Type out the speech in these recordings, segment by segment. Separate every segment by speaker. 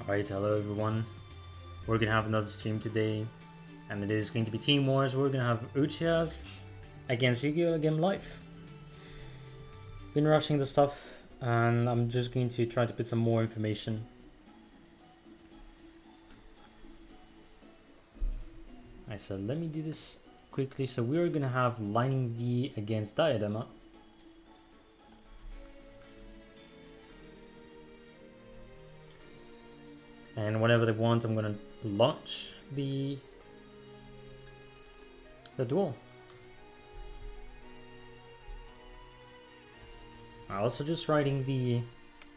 Speaker 1: Alright, hello everyone. We're gonna have another stream today, and it is going to be Team Wars. We're gonna have Uchihas against YGO again live. Been rushing the stuff, and I'm just going to try to put some more information. Alright, so let me do this quickly. So we're gonna have Lightning V against Diadema. And whenever they want, I'm gonna launch the duel. I'm also just writing the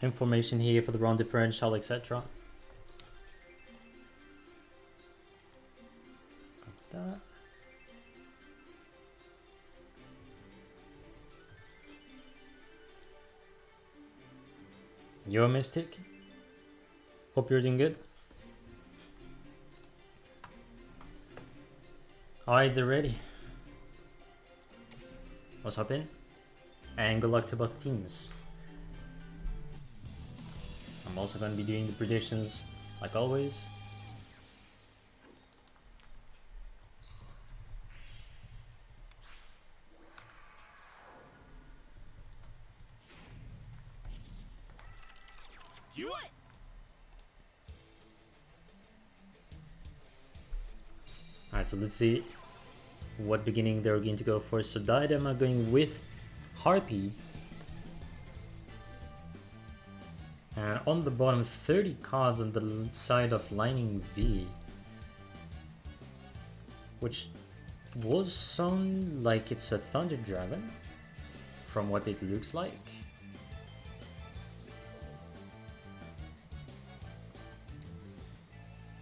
Speaker 1: information here for the round differential, etc. That. You're a Mystic. Hope you're doing good. Alright, they're ready. Let's hop in. And good luck to both teams. I'm also going to be doing the predictions like always. Alright, so let's see what beginning they're going to go for. So Diadema going with Harpy. And on the bottom, 30 cards on the side of Lightning V. Which will sound like it's a Thunder Dragon, from what it looks like.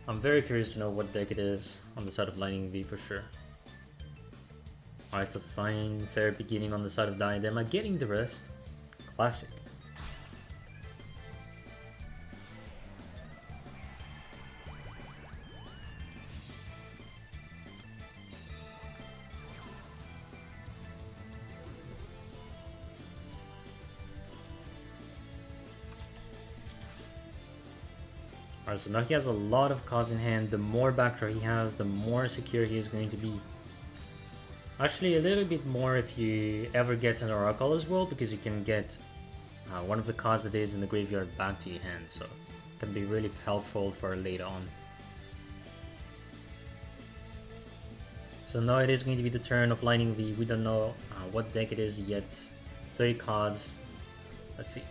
Speaker 1: I'm very curious to know what deck it is on the side of Lightning V for sure. Alright, so fine, fair beginning on the side of Diadema, getting the rest. Classic. Alright, so now he has a lot of cards in hand. The more backdraw he has, the more secure he is going to be. Actually, a little bit more if you ever get an Oracle as well, because you can get one of the cards that is in the graveyard back to your hand, so it can be really helpful for later on. So now it is going to be the turn of Lightning V. We don't know what deck it is yet. 30 cards. Let's see.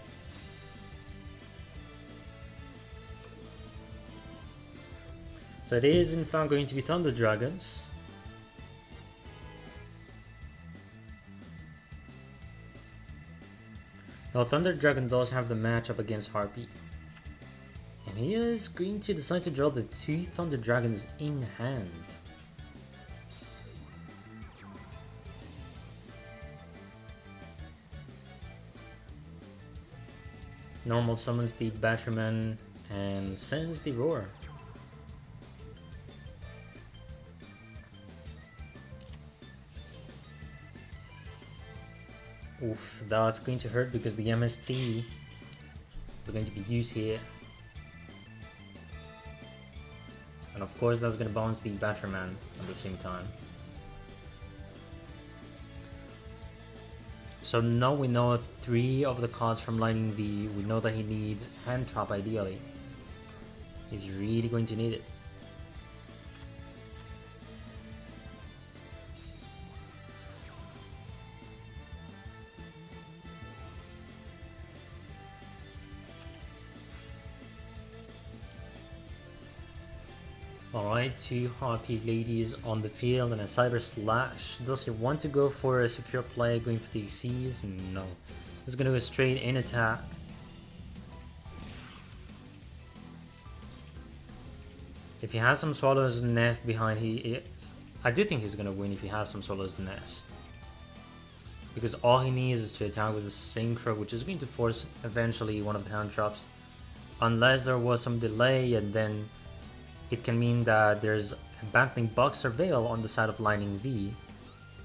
Speaker 1: So it is in fact going to be Thunder Dragons. Now Thunder Dragon does have the matchup against Harpy. And he is going to decide to draw the 2 Thunder Dragons in hand. Normal summons the Batterman and sends the Roar. Oof, that's going to hurt because the MST is going to be used here. And of course that's going to bounce the Batterman at the same time. So now we know 3 of the cards from Lightning V. We know that he needs Hand Trap ideally. He's really going to need it. Alright, 2 Harpy ladies on the field and a Cyber Slash. Does he want to go for a secure play going for the Xyz? No. He's going to go straight in attack. If he has some Swallow's Nest behind, I do think he's going to win if he has some Swallow's Nest. Because all he needs is to attack with the Synchro, which is going to force eventually one of the hand traps. Unless there was some delay, and then it can mean that there's a Bantling Box Surveil on the side of Lightning V.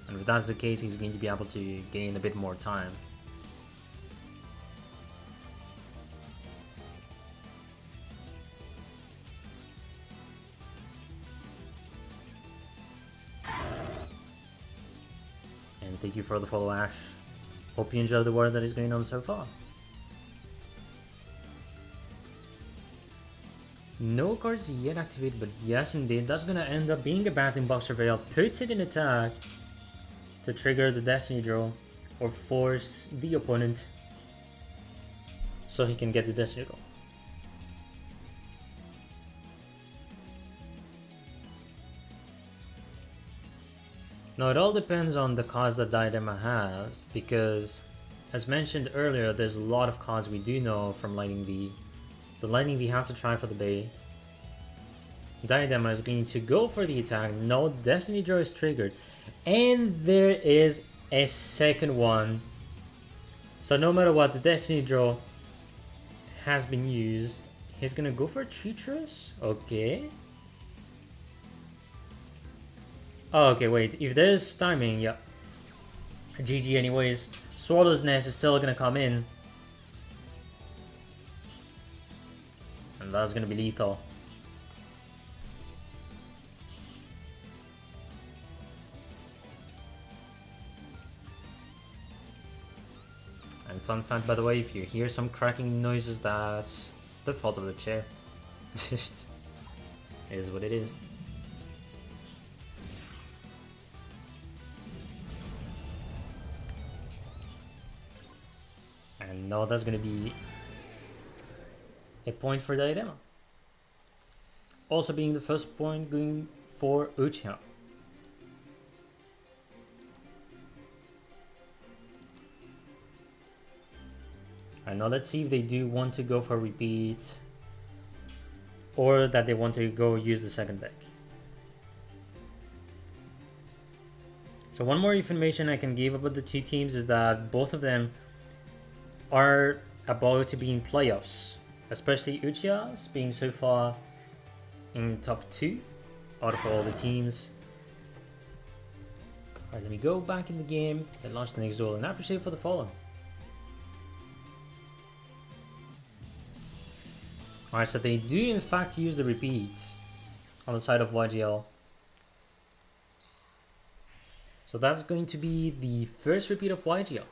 Speaker 1: And if that's the case, he's going to be able to gain a bit more time. Thank you for the follow, Ash. Hope you enjoy the work that is going on so far. No cards yet activated, but yes indeed, that's gonna end up being a Bathing Box Surveil. Puts it in attack to trigger the Destiny draw or force the opponent so he can get the Destiny draw. Now it all depends on the cards that Diadema has, because as mentioned earlier, there's a lot of cards we do know from Lightning V. So Lightning V has to try for the bait. Diadema is going to go for the attack. No, Destiny Draw is triggered. And there is a second one. So no matter what, the Destiny Draw has been used. He's gonna go for a Treacherous? Okay. Oh, okay, wait. If there's timing, yeah. GG anyways. Swallow's Nest is still gonna come in. And that's gonna be lethal. And fun fact, by the way, if you hear some cracking noises, that's the fault of the chair. It is what it is. And now that's gonna be a point for Diadema. Also being the first point going for Uchiha. And now let's see if they do want to go for repeat or that they want to go use the second deck. So one more information I can give about the two teams is that both of them are about to be in playoffs, especially Uchihas being so far in top 2 out of all the teams. Alright, let me go back in the game and launch the next duel, and I appreciate for the follow. Alright, so they do in fact use the repeat on the side of YGO. So that's going to be the first repeat of YGO.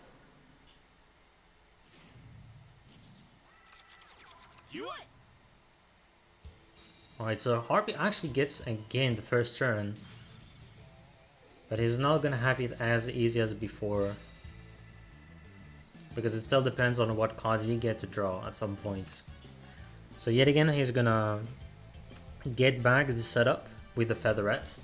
Speaker 1: Alright, so Harpy actually gets again the first turn, but he's not gonna have it as easy as before, because it still depends on what cards you get to draw at some point. So yet again, he's gonna get back the setup with the Featherette.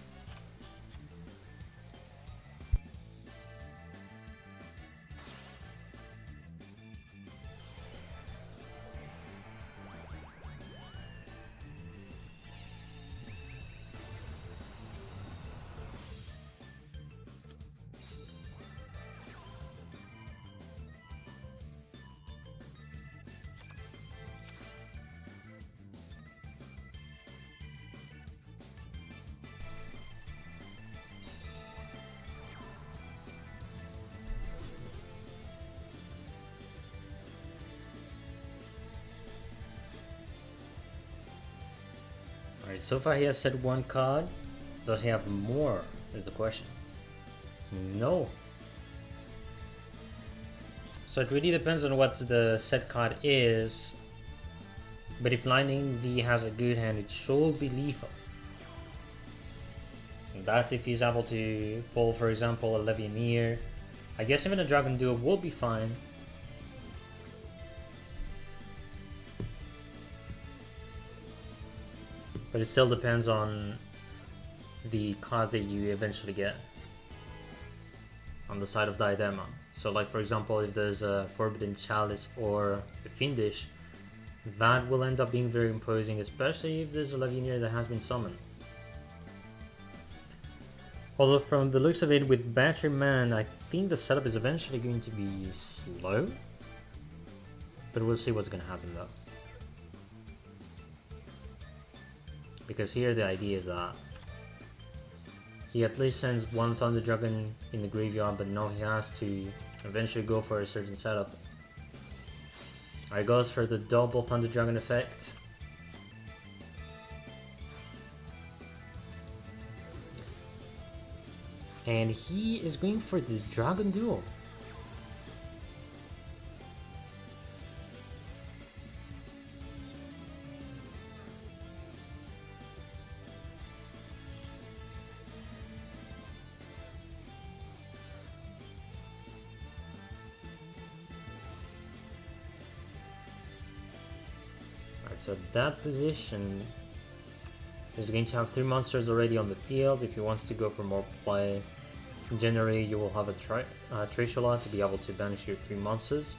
Speaker 1: Alright, so far he has set one card. Does he have more, is the question. No. So it really depends on what the set card is. But if Lightning V has a good hand, it should be lethal. And that's if he's able to pull, for example, a Levianeer. I guess even a Dragon Duel will be fine. But it still depends on the cards that you eventually get on the side of Diadema. So like for example, if there's a Forbidden Chalice or a Fiendish, that will end up being very imposing, especially if there's a Levianeer that has been summoned. Although from the looks of it, with Battery Man, I think the setup is eventually going to be slow. But we'll see what's going to happen though. Because here the idea is that he at least sends one Thunder Dragon in the graveyard, but now he has to eventually go for a certain setup. Alright, goes for the double Thunder Dragon effect. And he is going for the Dragon Duel. So that position is going to have 3 monsters already on the field. If he wants to go for more play, generally you will have a Trishula to be able to banish your 3 monsters.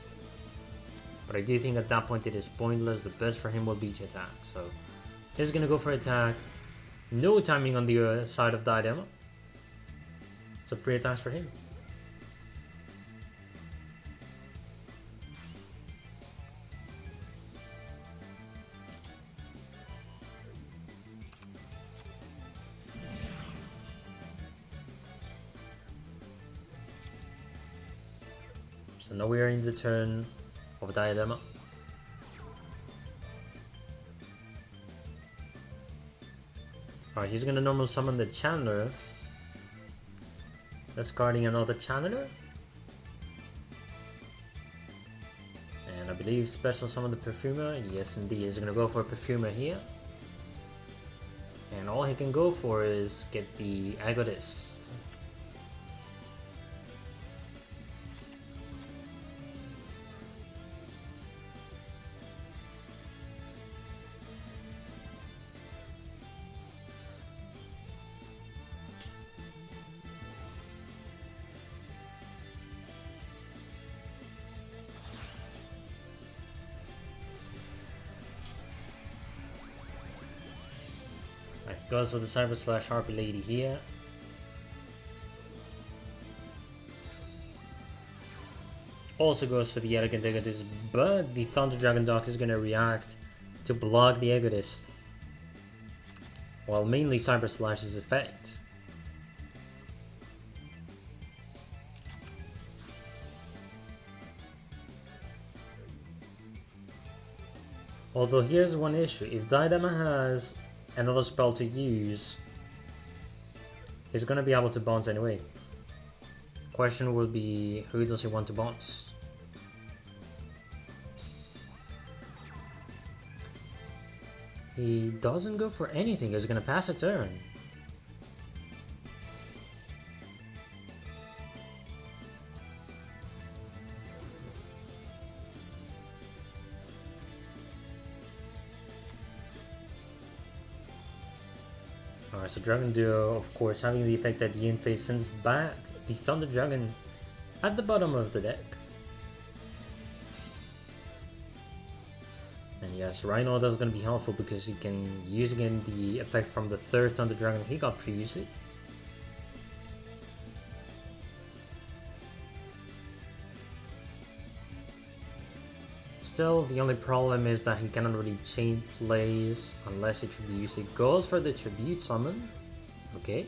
Speaker 1: But I do think at that point it is pointless. The best for him will be to attack. So he's going to go for attack. No timing on the side of Diadema. So free attacks for him. So now we are in the turn of Diadema. Alright, he's gonna normal summon the Chandler, discarding another Chandler. And I believe special summon the Perfumer. Yes indeed, he's gonna go for a Perfumer here. And all he can go for is get the Egotist. Goes for the Cyber Slash Harpy Lady here. Also goes for the Elegant Egotist, but the Thunder Dragon Dock is going to react to block the Egotist, while mainly Cyber Slash's effect. Although here's one issue, if Diadema has another spell to use, he's gonna be able to bounce anyway. Question will be, who does he want to bounce? He doesn't go for anything, he's gonna pass a turn. Alright, so Dragon Duo, of course, having the effect that Yin Face sends back the Thunder Dragon at the bottom of the deck. And yes, Rhino is going to be helpful because he can use again the effect from the third Thunder Dragon he got previously. Still, the only problem is that he cannot really chain plays unless he tributes. He goes for the tribute summon. Okay.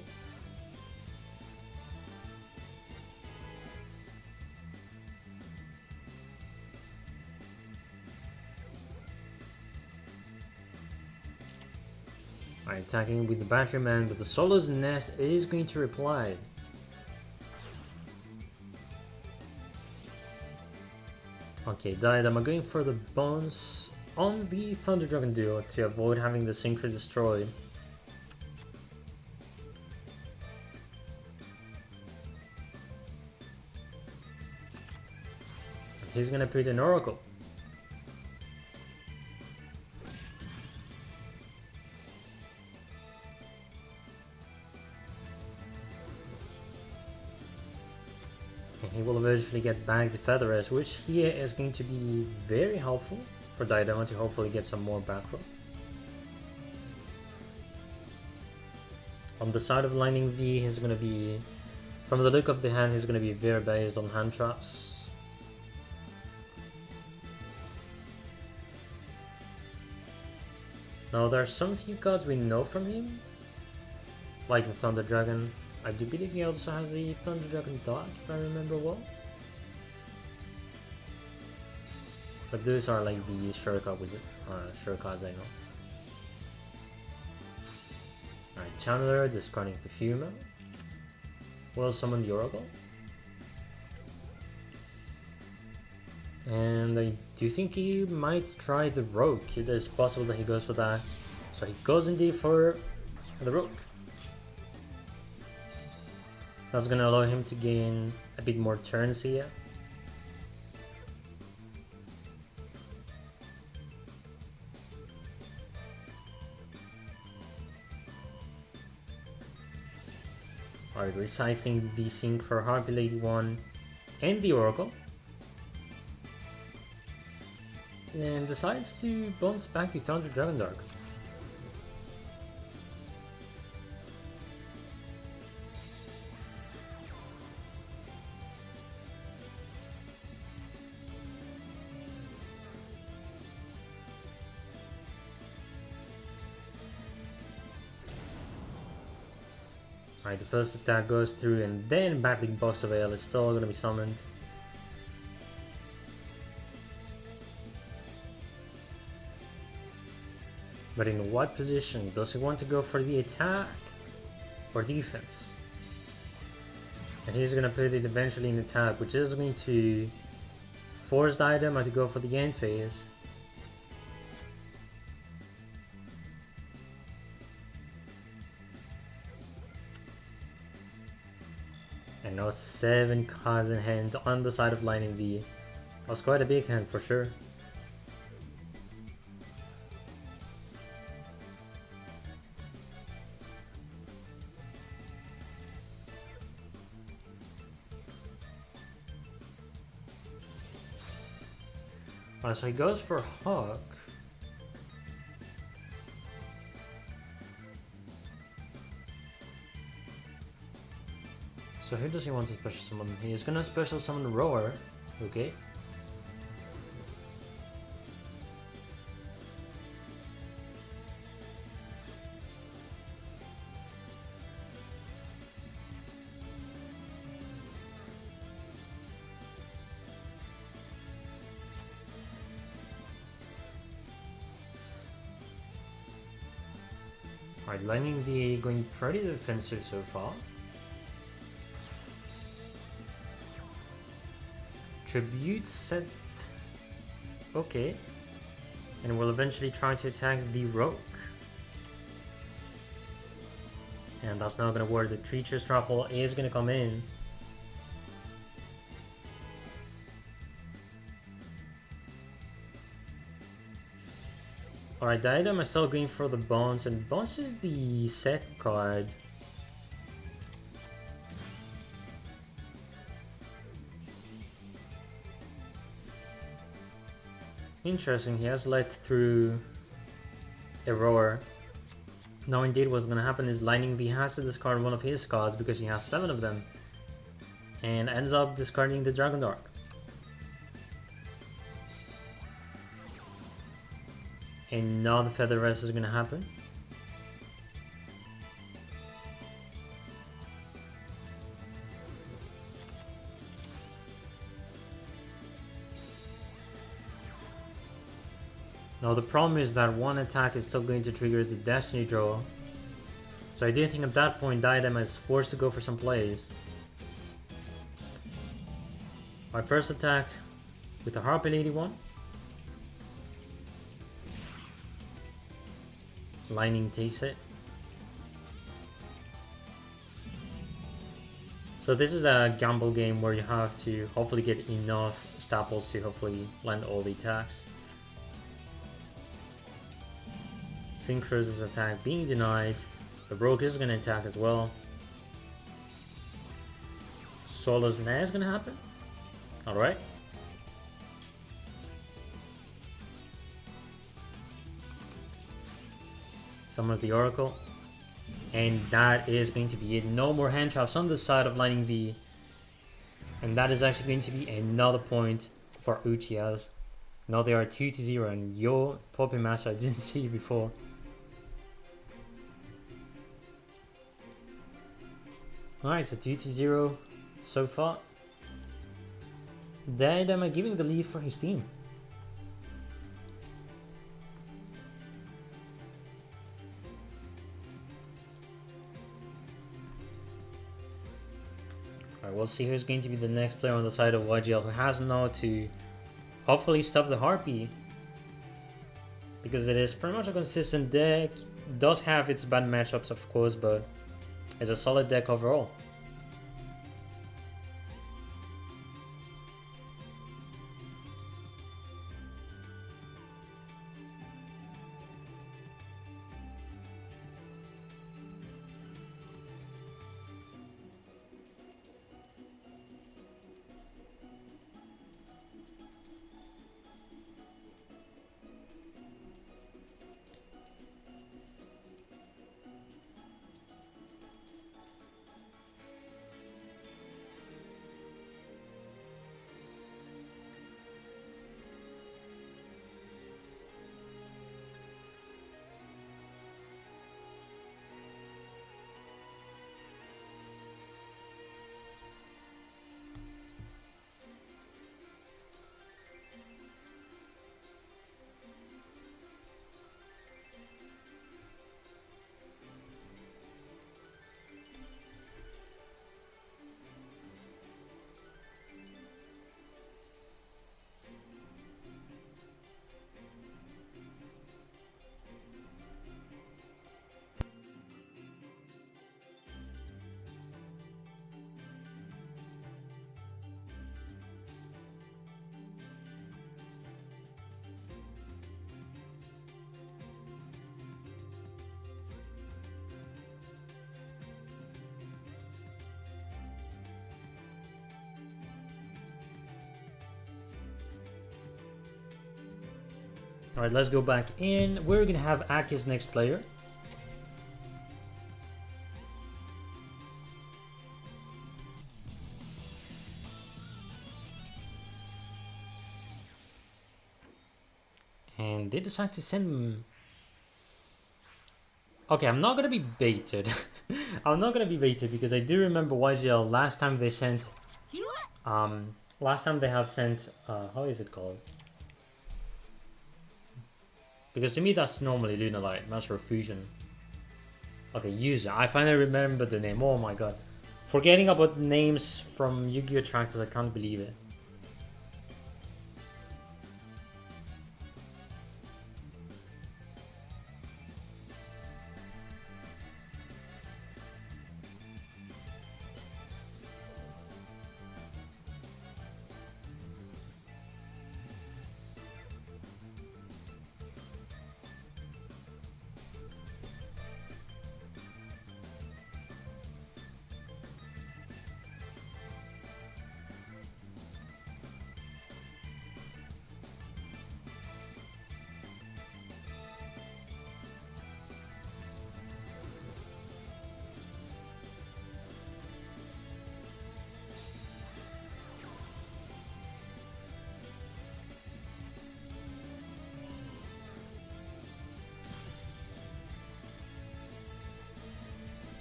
Speaker 1: Alright, attacking with the Batteryman, but the Solo's Nest is going to reply. Okay, Diadema going for the bounce on the Thunder Dragon Duo to avoid having the Synchro destroyed. He's gonna put an Oracle. And he will eventually get back the Featheress, which here is going to be very helpful for Diadema to hopefully get some more back row. On the side of Lightning V, he's going to be, from the look of the hand, he's going to be very based on hand traps. Now there are some few cards we know from him, like the Thunder Dragon. I do believe he also has the Thunder Dragon Dock, if I remember well. But those are like the sure cards I know. Alright, Chandler discarding Perfumer. will summon the Oracle. And I do think he might try the Rogue. It is possible that he goes for that. So he goes indeed for the Rogue. That's gonna allow him to gain a bit more turns here. Alright, recycling the Sync for Harpy Lady 1 and the Oracle. And decides to bounce back the Thunder Dragon Dark. Alright, the first attack goes through and then Battling Box of Ale is still going to be summoned. But in what position? Does he want to go for the attack or defense? And he's going to put it eventually in attack, which is going to force the item to go for the end phase. And now 7 cards in hand on the side of Lightning V. That's quite a big hand for sure. Alright, so he goes for Hawk. So who does he want to special summon? He is gonna special summon Roar. Okay. Alright, Lightning V going pretty defensive so far. Tribute set. Okay. And we'll eventually try to attack the Rogue. And that's not gonna work. The Treacherous Trample is gonna come in. Alright, the item is still going for the Bounce, and Bounce is the set card. Interesting, he has let through a Roar. Now indeed what's gonna happen is Lightning V has to discard one of his cards because he has 7 of them. And ends up discarding the Dragon Dark. And now the Feather Rest is gonna happen. Now the problem is that one attack is still going to trigger the Destiny Draw. So I do think at that point Diadem is forced to go for some plays. My first attack with the Harpy 81. Lightning takes it. So this is a gamble game where you have to hopefully get enough staples to hopefully land all the attacks. Synchro's attack being denied. The Rogue is going to attack as well. Solo's Nest is going to happen. Alright. Summons the Oracle. And that is going to be it. No more hand traps on the side of Lightning V. And that is actually going to be another point for Uchihas. Now they are 2-0 and yo, Poppy Master I didn't see before. Alright, so 2-0 so far. Diadem giving the lead for his team. Alright, we'll see who's going to be the next player on the side of YGL who has now to hopefully stop the Harpy. Because it is pretty much a consistent deck. It does have its bad matchups, of course, but it's a solid deck overall. Alright, let's go back in. We're gonna have Aki's next player. And they decide to send him. Okay, I'm not gonna be baited. I'm not gonna be baited because I do remember YGL last time they sent last time they have sent how is it called? Because to me that's normally Lunalight, Master of Fusion. Okay, user. I finally remember the name. Oh my god. Forgetting about names from Yu-Gi-Oh! Tractors, I can't believe it.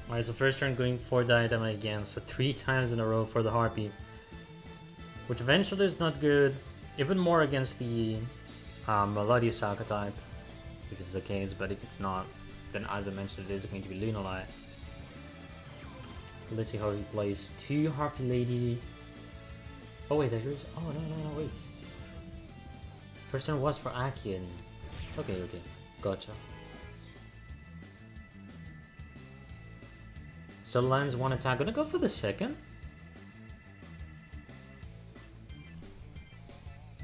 Speaker 1: Alright, so first turn going for Diadem again, so 3 times in a row for the Harpy. Which eventually is not good, even more against the Melody Saka type, if it's the case, but if it's not, then as I mentioned it is going to be Lunalight. Let's see how he plays 2 Harpy Lady. Oh wait, there's... oh no, wait. First turn was for Akian. Okay, gotcha. So lands 1 attack. Gonna go for the second.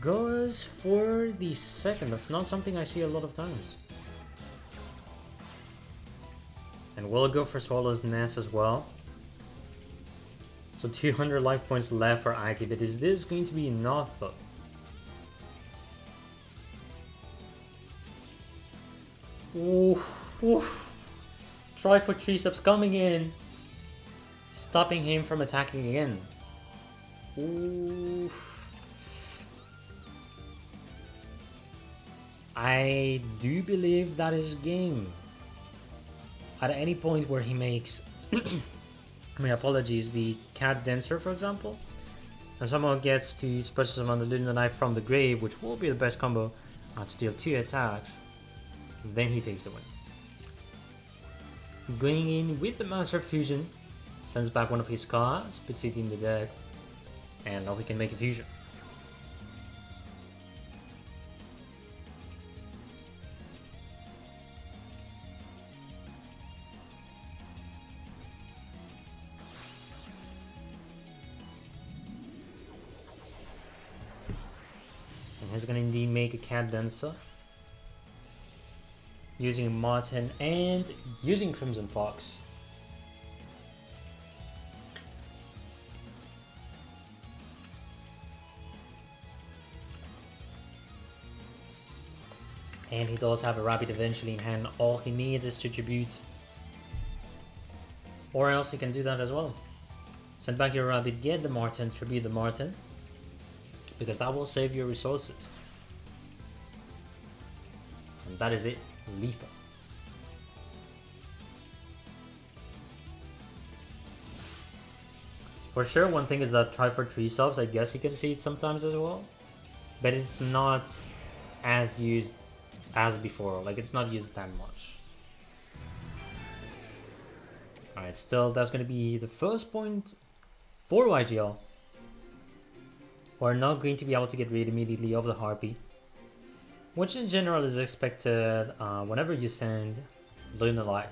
Speaker 1: Goes for the second. That's not something I see a lot of times. And we'll go for Swallow's Nest as well. So 200 life points left for Aki, but is this going to be enough though? Oof. Try for triceps coming in. Stopping him from attacking again. Ooh. I do believe that is game. At any point where he makes, my apologies, the Cat Dancer, for example, and somehow gets to special summon the Lunar Knife from the grave, which will be the best combo to deal 2 attacks, then he takes the win. Going in with the Master Fusion. Sends back one of his cards, puts it in the deck, and now he can make a fusion. And he's gonna indeed make a cat dancer. Using Martin and using Crimson Fox. And he does have a rabbit eventually in hand. All he needs is to tribute. Or else he can do that as well. Send back your rabbit, get the Martin, tribute the Martin. Because that will save your resources. And that is it. Lethal. For sure, one thing is that try for 3 subs. I guess you can see it sometimes as well. But it's not as used as before, like it's not used that much. Alright, still that's gonna be the first point for YGO. We're not going to be able to get rid immediately of the Harpy, which in general is expected whenever you send Lunar Light.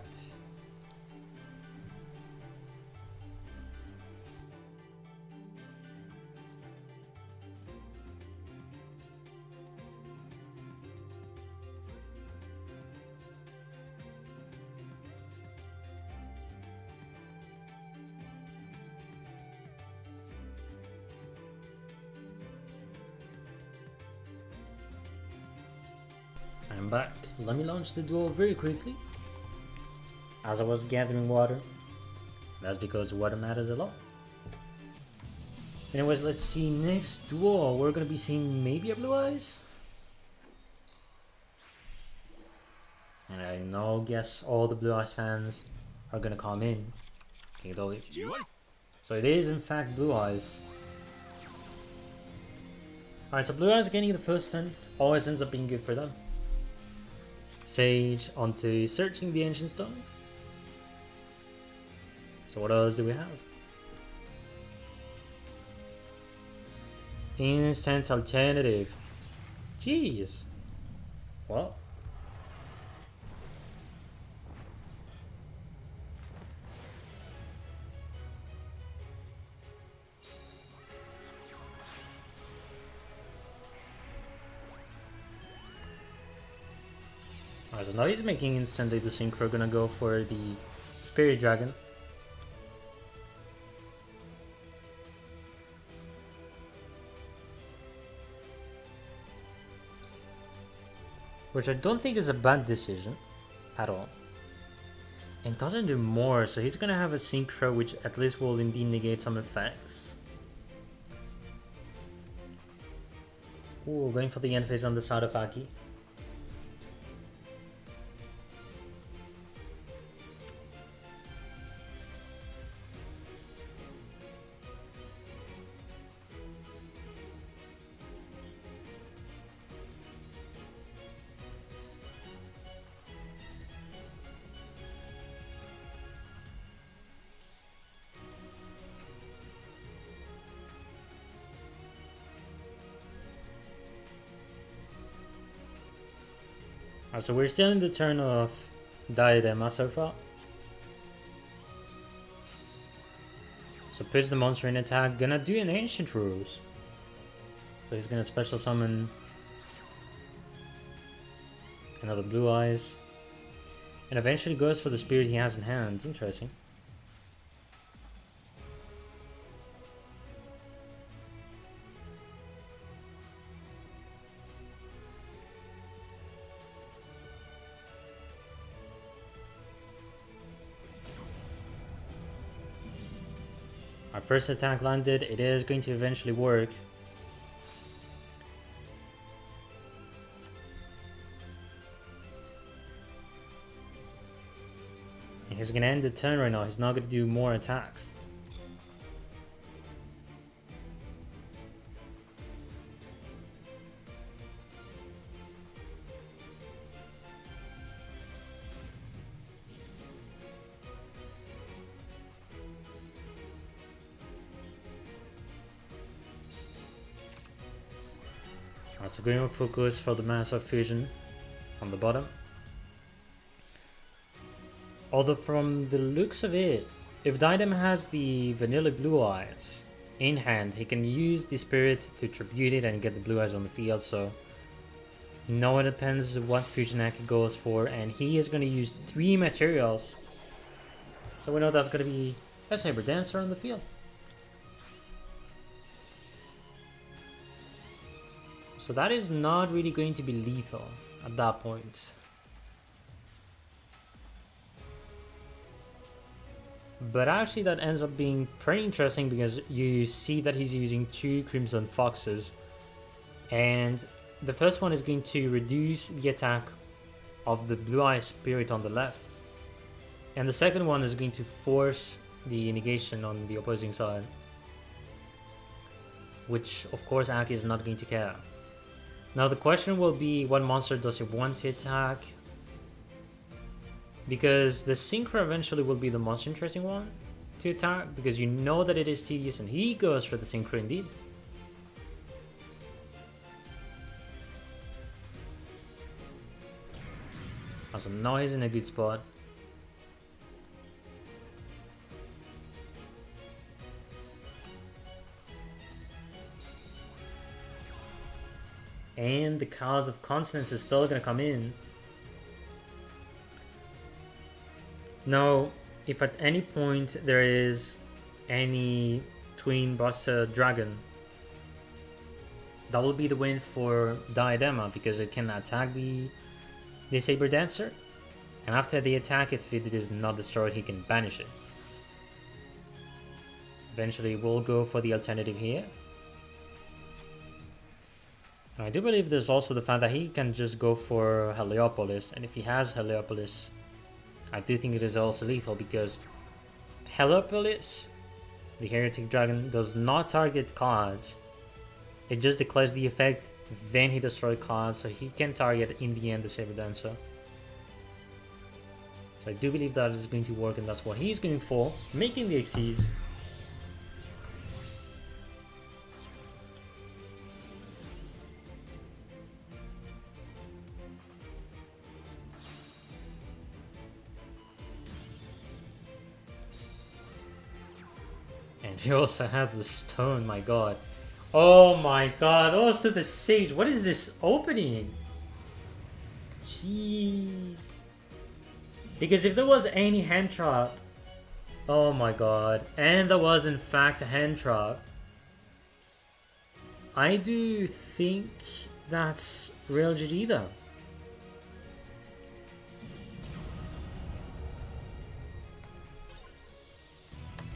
Speaker 1: I'm back. Let me launch the duel very quickly. As I was gathering water. That's because water matters a lot. Anyways, let's see. Next duel, we're gonna be seeing maybe a Blue Eyes. And I know, guess all the Blue Eyes fans are gonna come in. Can't do it. So it is in fact Blue Eyes. Alright, so Blue Eyes getting the first turn always ends up being good for them. Sage onto searching the ancient stone. So what else do we have? Instant alternative. Jeez. Well. Alright, so now he's making instantly the synchro, gonna go for the Spirit Dragon. Which I don't think is a bad decision at all. And doesn't do more, so he's gonna have a synchro which at least will indeed negate some effects. Ooh, going for the end phase on the side of Aki. So we're still in the turn of Diadema so far. So puts the monster in attack, gonna do an Ancient Rules. So he's gonna special summon another Blue Eyes. And eventually goes for the spirit he has in hand. Interesting. Our first attack landed, it is going to eventually work. And he's gonna end the turn right now, he's not gonna do more attacks. So going on focus for the Master Fusion on the bottom. Although from the looks of it, if Diadem has the vanilla blue eyes in hand, he can use the spirit to tribute it and get the blue eyes on the field. So no, it depends what fusion Aki goes for, and he is going to use 3 materials. So we know that's going to be a Saber Dancer on the field. So that is not really going to be lethal at that point. But actually that ends up being pretty interesting because you see that he's using 2 Crimson Foxes. And the first one is going to reduce the attack of the Blue Eye Spirit on the left. And the second one is going to force the negation on the opposing side. Which of course Aki is not going to care. Now the question will be, what monster does he want to attack? Because the Synchro eventually will be the most interesting one to attack, because you know that it is tedious, and he goes for the Synchro indeed. Awesome, now he's in a good spot. And the Cause of Consonance is still going to come in. Now, if at any point there is any Twin Buster Dragon, that will be the win for Diadema, because it can attack the Saber Dancer, and after the attack, if it is not destroyed, he can banish it. Eventually we'll go for the alternative here. I do believe there's also the fact that he can just go for Heliopolis, and if he has Heliopolis, I do think it is also lethal, because Heliopolis, the Heretic Dragon, does not target cards. It just declares the effect, then he destroys cards, so he can target in the end the Saber Dancer. So I do believe that is going to work, and that's what he's going for, making the Xyz. And he also has the stone, my god. Oh my god, also the Sage. What is this opening? Jeez. Because if there was any hand trap, oh my god, and there was in fact a hand trap, I do think that's real GG though.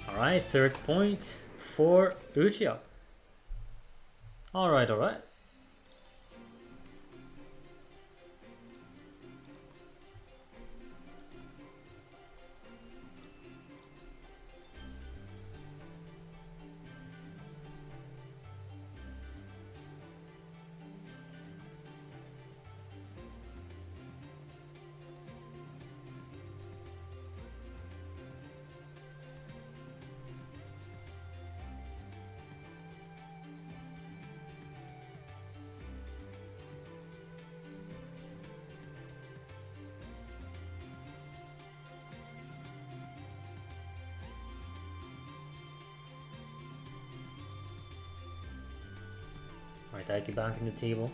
Speaker 1: Alright, 3rd point for Uchiha. Alright, alright. Alright, I get back in the table.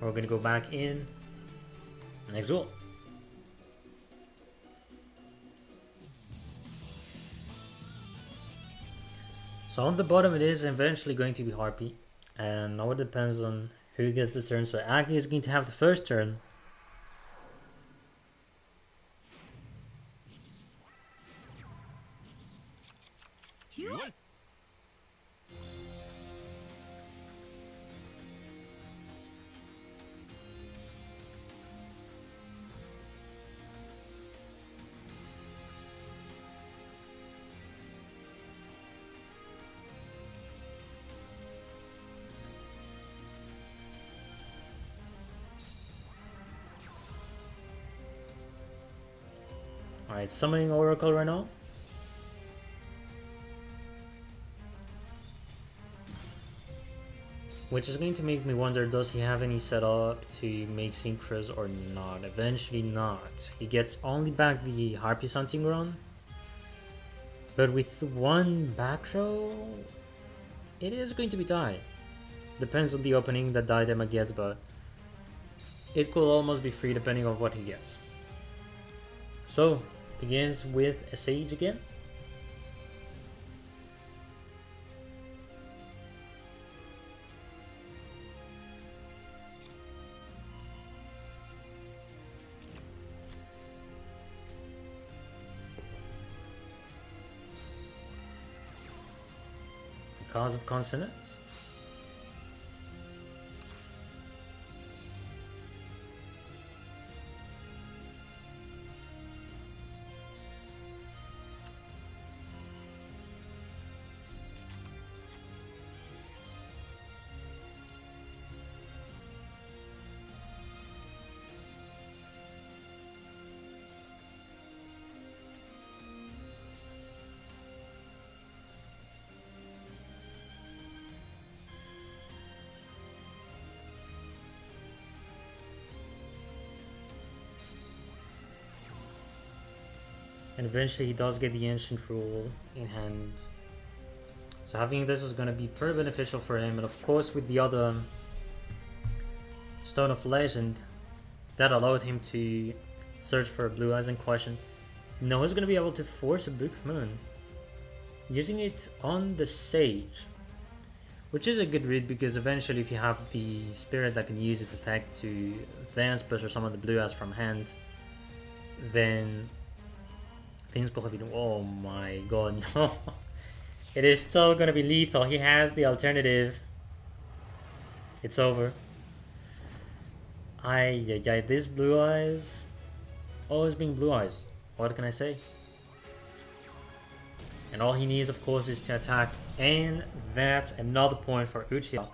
Speaker 1: We're gonna go back in. Next duel. So on the bottom it is eventually going to be Harpy. And now it depends on who gets the turn. So Aki is going to have the first turn. Alright, summoning Oracle right now. Which is going to make me wonder, does he have any setup to make synchros or not? Eventually not. He gets only back the Harpy hunting run. But with one back row, it is going to be tight. Depends on the opening that Diadema gets, but it could almost be free depending on what he gets. So, begins with a Sage again. Cause of consonants. And eventually he does get the Ancient Rule in hand. So having this is going to be pretty beneficial for him. And of course with the other Stone of Legend, that allowed him to search for Blue Eyes and question. Now he's going to be able to force a Book of Moon, using it on the Sage. Which is a good read, because eventually if you have the Spirit that can use its effect to advance push or summon the Blue Eyes from hand, then things could have been, oh my god, no. It is still gonna be lethal. He has the alternative. It's over. This Blue Eyes, always being Blue Eyes. What can I say? And all he needs, of course, is to attack. And that's another point for Uchiha.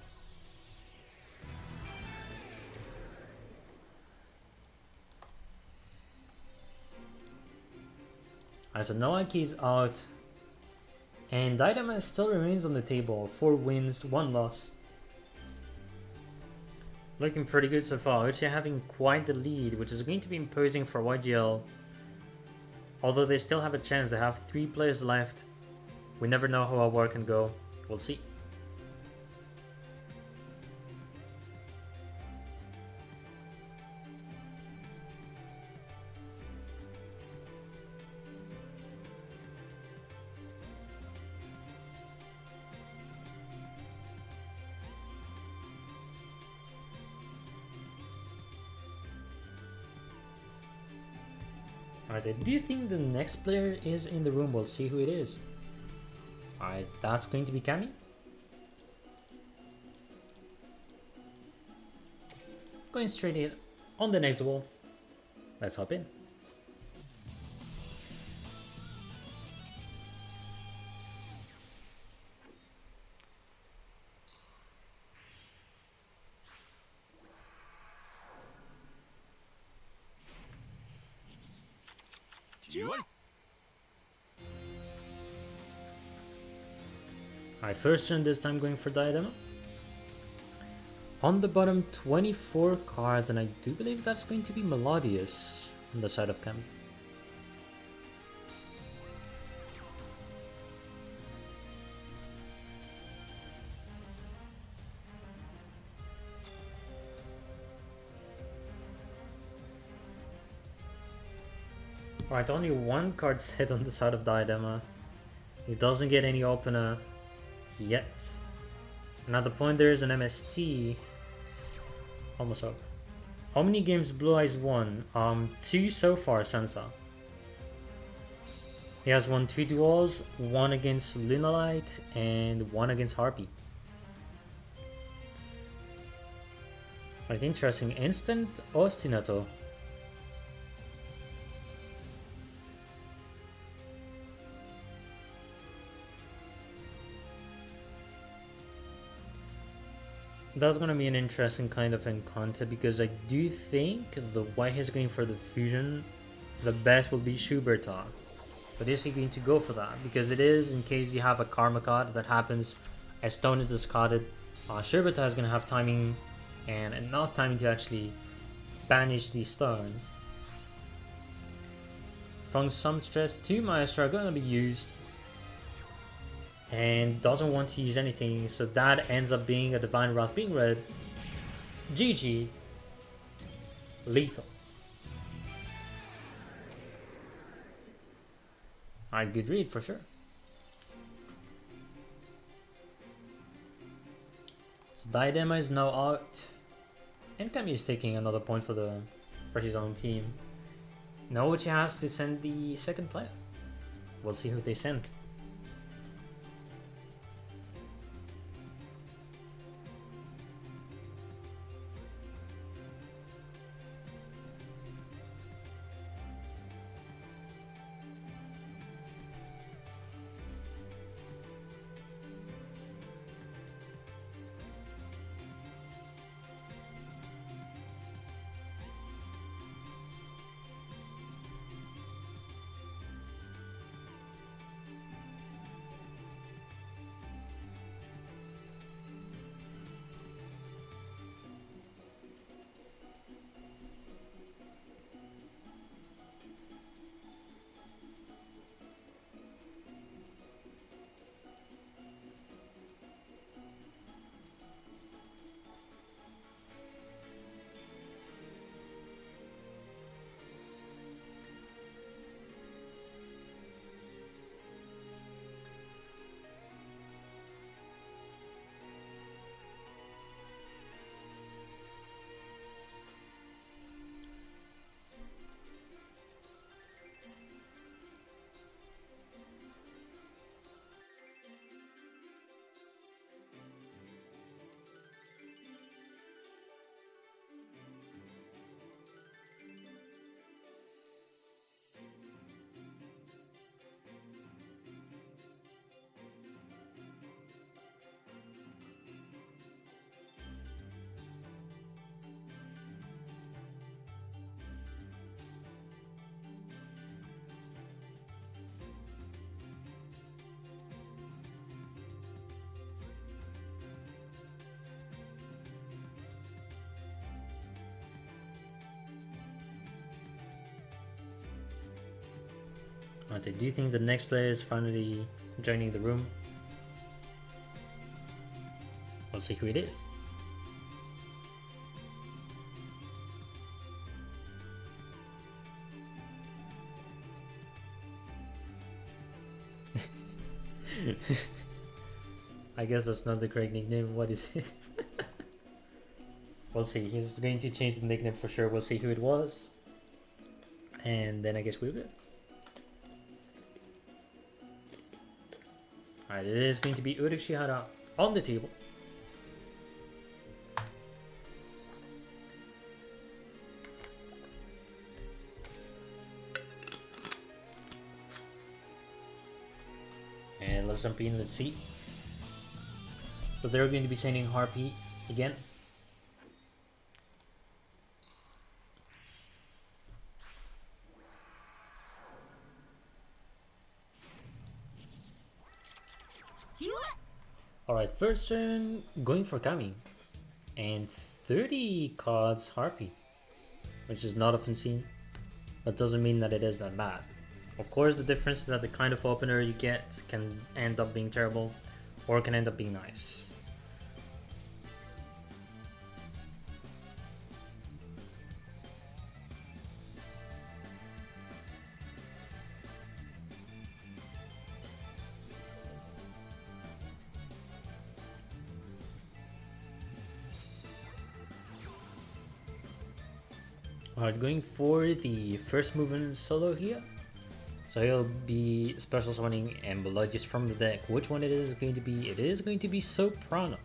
Speaker 1: Alright, so Noaki's out. And Diadema still remains on the table. 4 wins, 1 loss. Looking pretty good so far. Uchiha having quite the lead, which is going to be imposing for YGL. Although they still have a chance. They have 3 players left. We never know how our war can go. We'll see. Alright, I do think the next player is in the room. We'll see who it is. Alright, that's going to be Kami. Going straight in on the next duel. Let's hop in. Alright, first turn this time going for Diadema. On the bottom, 24 cards, and I do believe that's going to be Melodious on the side of Kami. Alright, only 1 card set on the side of Diadema. He doesn't get any opener yet. And at the point there is an MST. Almost over. How many games Blue Eyes won? 2 so far, Sansa. He has won 2 duels, 1 against Lunalight and 1 against Harpy. Right, interesting. Instant Ostinato. That's gonna be an interesting kind of encounter, because I do think the white is going for the fusion. The best will be Schuberta. But is he going to go for that? Because it is, in case you have a Karma card that happens, a stone is discarded, Shuribata is gonna have timing and enough timing to actually banish the stone. From some stress, 2 Maestro are gonna be used. And doesn't want to use anything, so that ends up being a Divine Wrath being read. GG. Lethal. Alright, good read for sure. So Diadema is now out. And Kami is taking another point for his own team. Now Uchihas to send the second player. We'll see who they send. Do you think the next player is finally joining the room? We'll see who it is. I guess that's not the correct nickname. What is it? We'll see. He's going to change the nickname for sure. We'll see who it was. And then I guess we're good. Alright, it is going to be Uchihara on the table. And let's jump in, let's see. So they're going to be sending Harpy again. Alright, first turn going for Kami. And 30 cards Harpy, which is not often seen, but doesn't mean that it is that bad. Of course, the difference is that the kind of opener you get can end up being terrible, or can end up being nice. Alright, going for the first movement solo here. So he'll be special summoning Embologius from the deck. Which one it is going to be? It is going to be Soprano.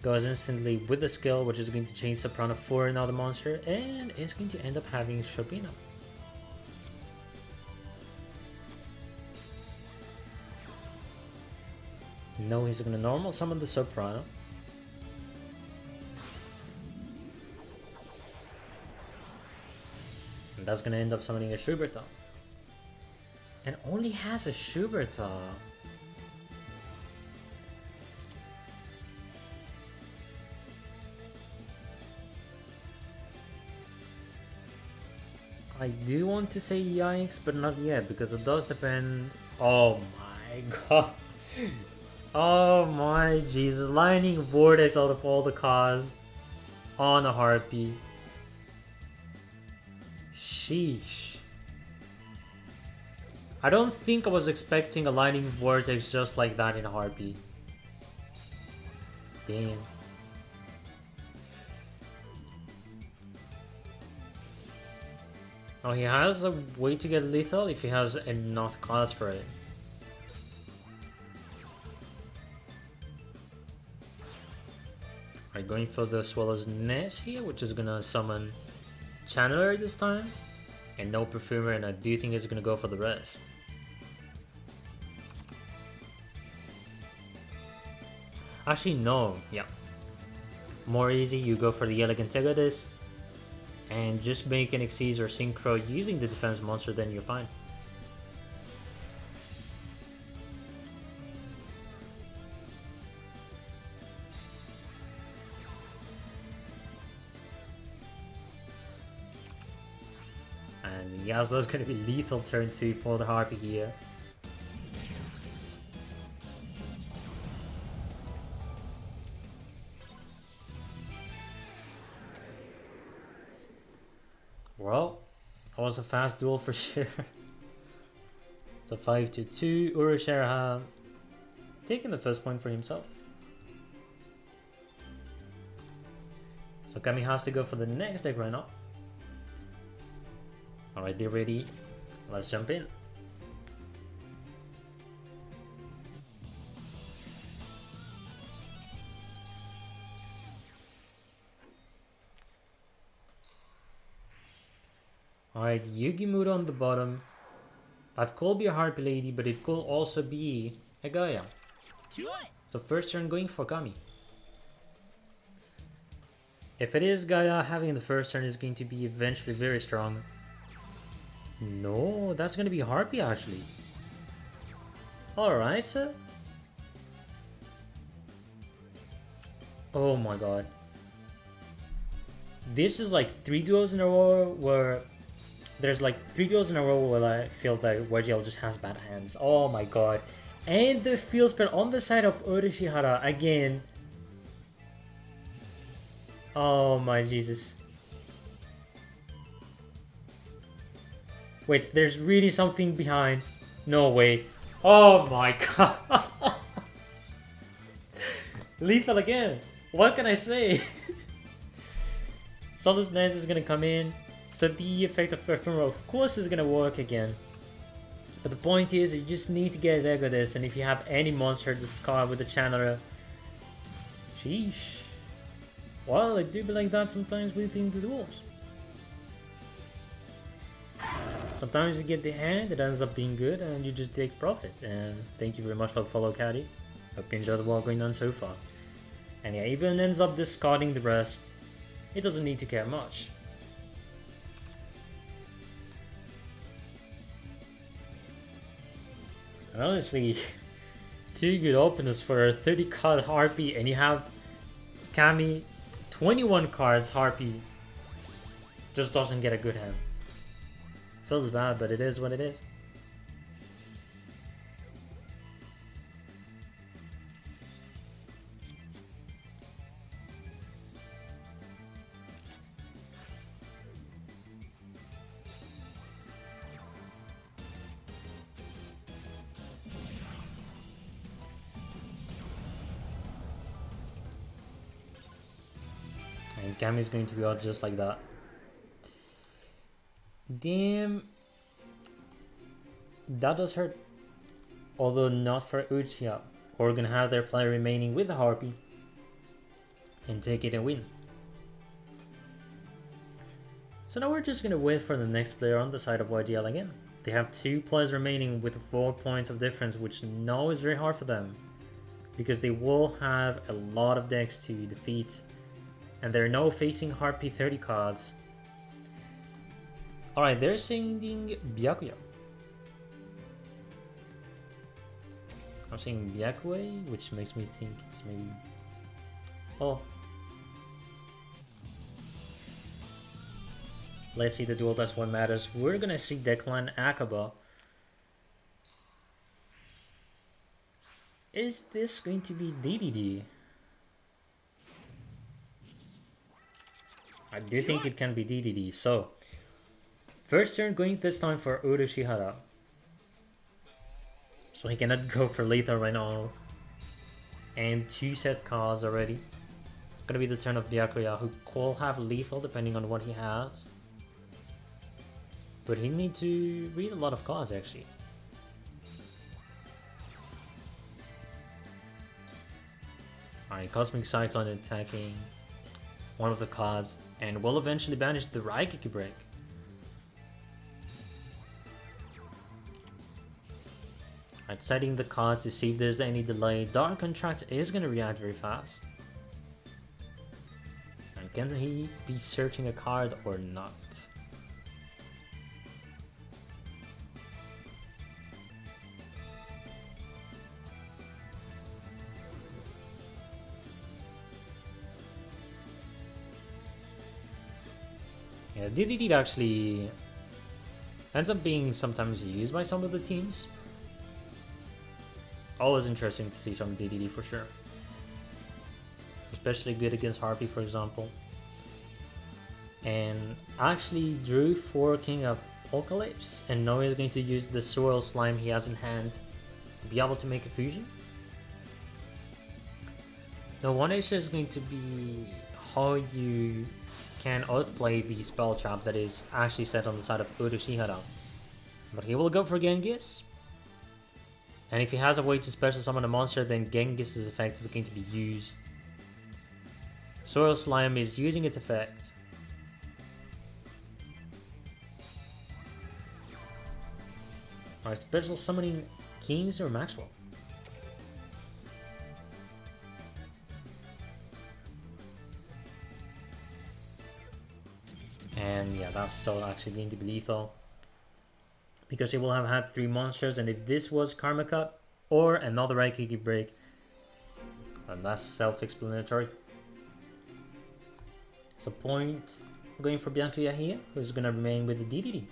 Speaker 1: Goes instantly with the skill, which is going to change Soprano for another monster, and it's going to end up having Chopino. No, he's going to normal summon the Soprano. And that's going to end up summoning a Schuberta. And only has a Schuberta. I do want to say yikes, but not yet, because it does depend. Oh my god. Oh my Jesus. Lightning Vortex out of all the cards on a Harpy. Sheesh. I don't think I was expecting a Lightning Vortex just like that in a Harpy. Damn. Oh, he has a way to get lethal if he has enough cards for it. Alright, going for the Swallow's Nest here, which is gonna summon Channeler this time. And no Perfumer, and I do think it's gonna go for the rest. Actually, no. Yeah. More easy, you go for the Elegant Egotist. And just make an Xyz or Synchro using the defense monster, then you're fine. And yes, that's going to be lethal turn 2 for the Harpy here. Well, that was a fast duel for sure. It's a 5-2. Uchihas taking the first point for himself. So Kami has to go for the next deck right now. Alright, they're ready. Let's jump in. Alright, Yugi on the bottom. That could be a Harpy Lady, but it could also be a Gaia. So first turn going for Kami. If it is Gaia, having the first turn is going to be eventually very strong. No, that's going to be Harpy actually. Alright, sir. Oh my god. This is like 3 duels in a row where... There's like 3 duels in a row where I feel that YGO just has bad hands. Oh my god. And the field spell on the side of Uchihas again. Oh my Jesus. Wait, there's really something behind. No way. Oh my god. Lethal again. What can I say? Solid Nest is gonna come in. So the effect of Ephemeral of course is gonna work again. But the point is you just need to get Egotist, and if you have any monster discard with the Channeler. Sheesh. Well, I do be like that sometimes within the duels. Sometimes you get the hand, it ends up being good, and you just take profit. And thank you very much for the follow, Caddy. Hope you enjoyed the work going on so far. And yeah, even ends up discarding the rest. It doesn't need to care much. And honestly, 2 good openers for a 30 card Harpy, and you have Kami 21 cards Harpy. Just doesn't get a good hand. Feels bad, but it is what it is. And Kami is going to be out just like that. Damn. That does hurt. Although not for Uchihas. We're gonna have their player remaining with the Harpy. And take it and win. So now we're just gonna wait for the next player on the side of YGL again. They have 2 players remaining with 4 points of difference, which now is very hard for them. Because they will have a lot of decks to defeat. And they're now facing Harpy 30 cards. Alright, they're sending Byakuya. I'm saying Byakuya, which makes me think it's maybe... Oh. Let's see the duel, that's what matters. We're gonna see Declan Akaba. Is this going to be DDD? I do think it can be DDD. So, first turn going this time for Uchihas. So he cannot go for lethal right now. And 2 set cards already. Gonna be the turn of Byakuya, who could have lethal depending on what he has. But he needs to read a lot of cards actually. Alright, Cosmic Cyclone attacking one of the cards and will eventually banish the Raigeki break. Alright, setting the card to see if there's any delay. Dark Contract is gonna react very fast. And can he be searching a card or not? Yeah, DDD actually ends up being sometimes used by some of the teams. Always interesting to see some DDD for sure. Especially good against Harpy, for example. And actually drew for King of Apocalypse, and now he's going to use the Swirl Slime he has in hand to be able to make a fusion. Now one issue is going to be how you can outplay the spell trap that is actually set on the side of Uchihas. But he will go for Genghis. And if he has a way to special summon a monster, then Genghis' effect is going to be used. Swirl Slime is using its effect. Alright, special summoning Kings or Maxwell? And yeah, that's still actually going to be lethal. Because he will have had 3 monsters, and if this was Karma Cut or another Raigeki break, and that's self-explanatory. So point going for Byakuya here, who's gonna remain with the DDD.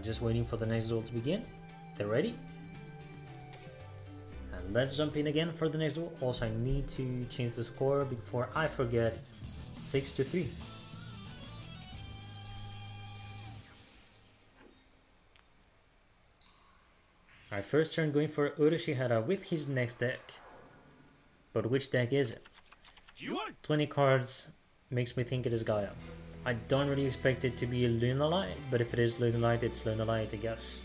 Speaker 1: Just waiting for the next duel to begin. They're ready. And let's jump in again for the next duel. Also, I need to change the score before I forget. 6-3. Alright, first turn going for Uchihas with his next deck. But which deck is it? 20 cards makes me think it is Gaia. I don't really expect it to be a Lunalight, but if it is Lunalight, it's Lunalight, I guess.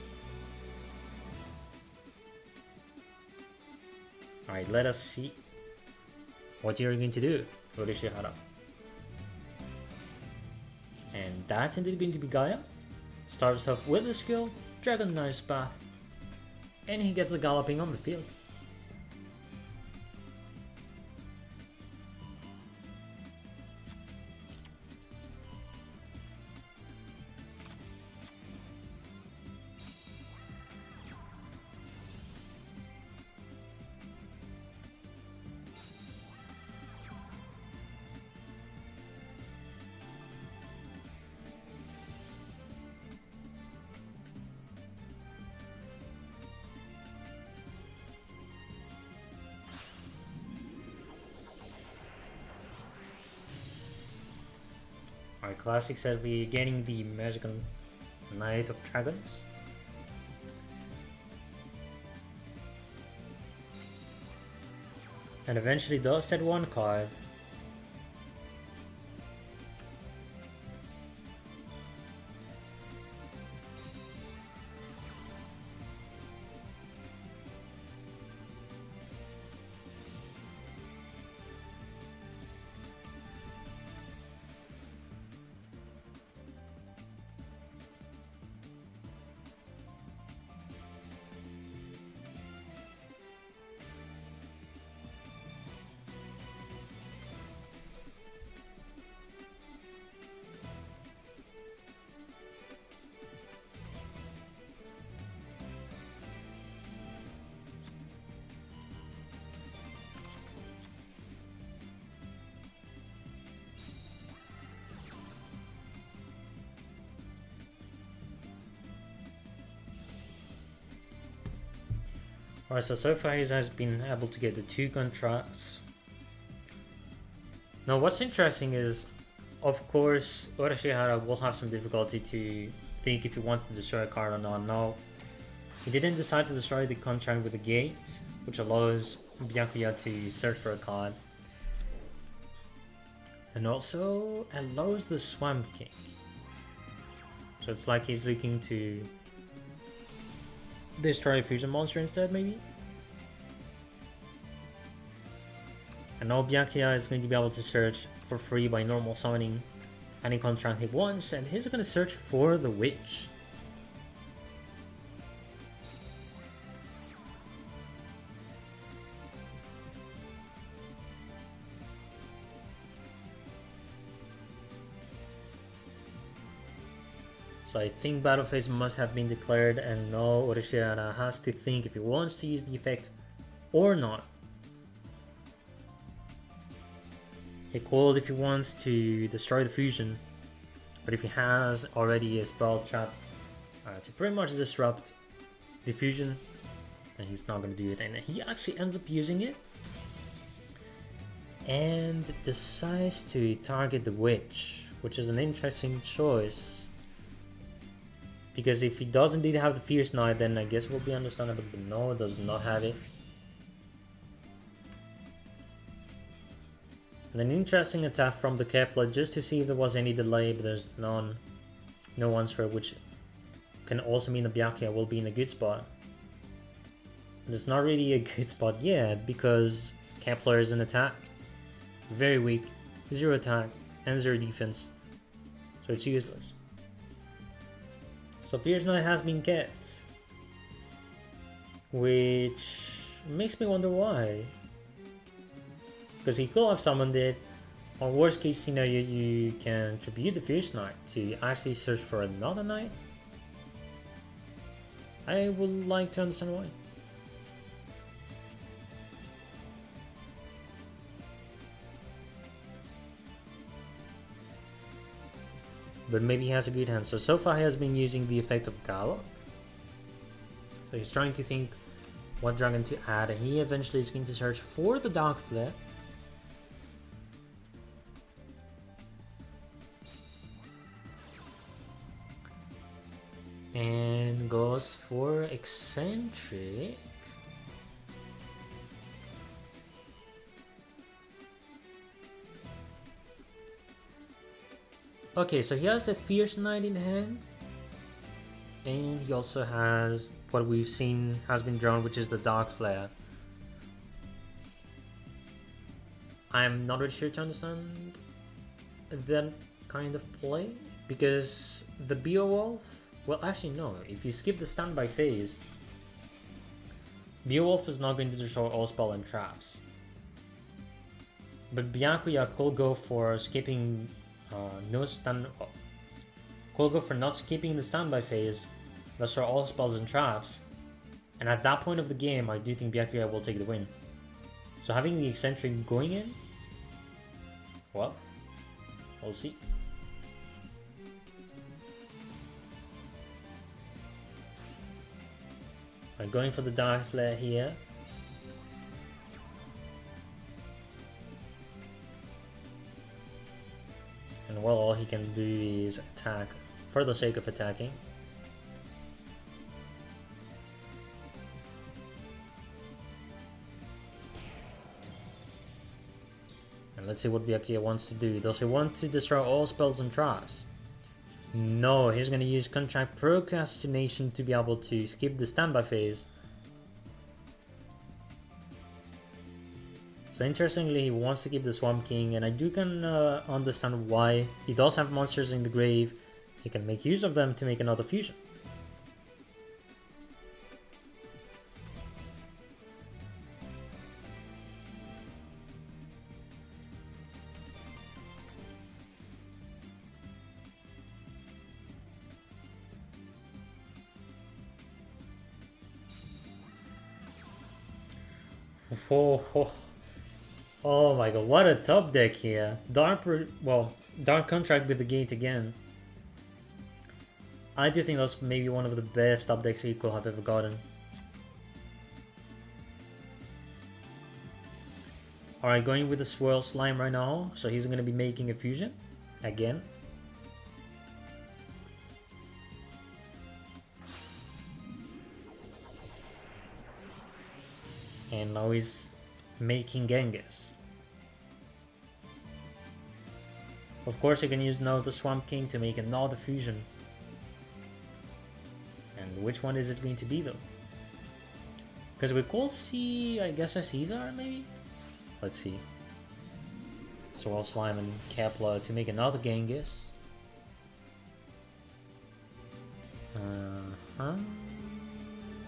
Speaker 1: Alright, let us see what you're going to do, Uchihas. And that's indeed going to be Gaia. Starts off with the skill, Dragon Knight's Path, and he gets the galloping on the field. Our classic said we're getting the Magical Knight of Dragons. And eventually does set 1 card. Alright, so far he has been able to get the 2 contracts. Now what's interesting is, of course, Urashihara will have some difficulty to think if he wants to destroy a card or not. No, he didn't decide to destroy the contract with the gate, which allows Byakuya to search for a card. And also allows the Swamp King. So it's like he's looking to destroy a fusion monster instead, maybe? And now Byakuya is going to be able to search for free by normal summoning any contract he wants, and he's going to search for the Witch. So I think battle phase must have been declared, and now Urashihara has to think if he wants to use the effect or not. He called if he wants to destroy the fusion, but if he has already a spell trap to pretty much disrupt the fusion, then he's not going to do it. And he actually ends up using it and decides to target the Witch, which is an interesting choice. Because if he does indeed have the Fierce Knight, then I guess it will be understandable, but no, it does not have it. And an interesting attack from the Kepler just to see if there was any delay, but there's none. No answer, which can also mean the Byakuya will be in a good spot. But it's not really a good spot yet, because Kepler is an attack. Very weak, 0 attack and 0 defense, so it's useless. So Fierce Knight has been kept, which makes me wonder why. Because he could have summoned it. Or worst case scenario, you can tribute the Fierce Knight to actually search for another knight. I would like to understand why. But maybe he has a good hand. So far he has been using the effect of Gallop. So he's trying to think what dragon to add, and he eventually is going to search for the Dark Flare. And goes for Eccentric. Okay, so he has a Fierce Knight in hand, and he also has what we've seen has been drawn, which is the Dark Flare. I'm not really sure to understand that kind of play, because the Beowulf, well actually no, if you skip the standby phase, Beowulf is not going to destroy all spell and traps. But Byakuya could go for skipping could go for not skipping the standby phase, destroy all spells and traps, and at that point of the game I do think Byakuya will take the win. So having the Eccentric going in, well, we'll see. I'm going for the Dark Flare here. And well, all he can do is attack for the sake of attacking. And let's see what Byakuya wants to do. Does he want to destroy all spells and traps? No, he's going to use Contract Procrastination to be able to skip the standby phase. So interestingly, he wants to keep the Swamp King, and I do can understand why. He does have monsters in the grave. He can make use of them to make another fusion. Oh my god, what a top deck here. Dark Contract with the Gate again. I do think that's maybe one of the best top decks he could have ever gotten. Alright, going with the Swirl Slime right now. So he's going to be making a fusion. Again. And now he's making Genghis. Of course, you can use now the Swamp King to make another fusion. And which one is it going to be though? Because we could see, I guess, a Caesar maybe? Let's see. Swirl Slime and Kepler to make another Genghis.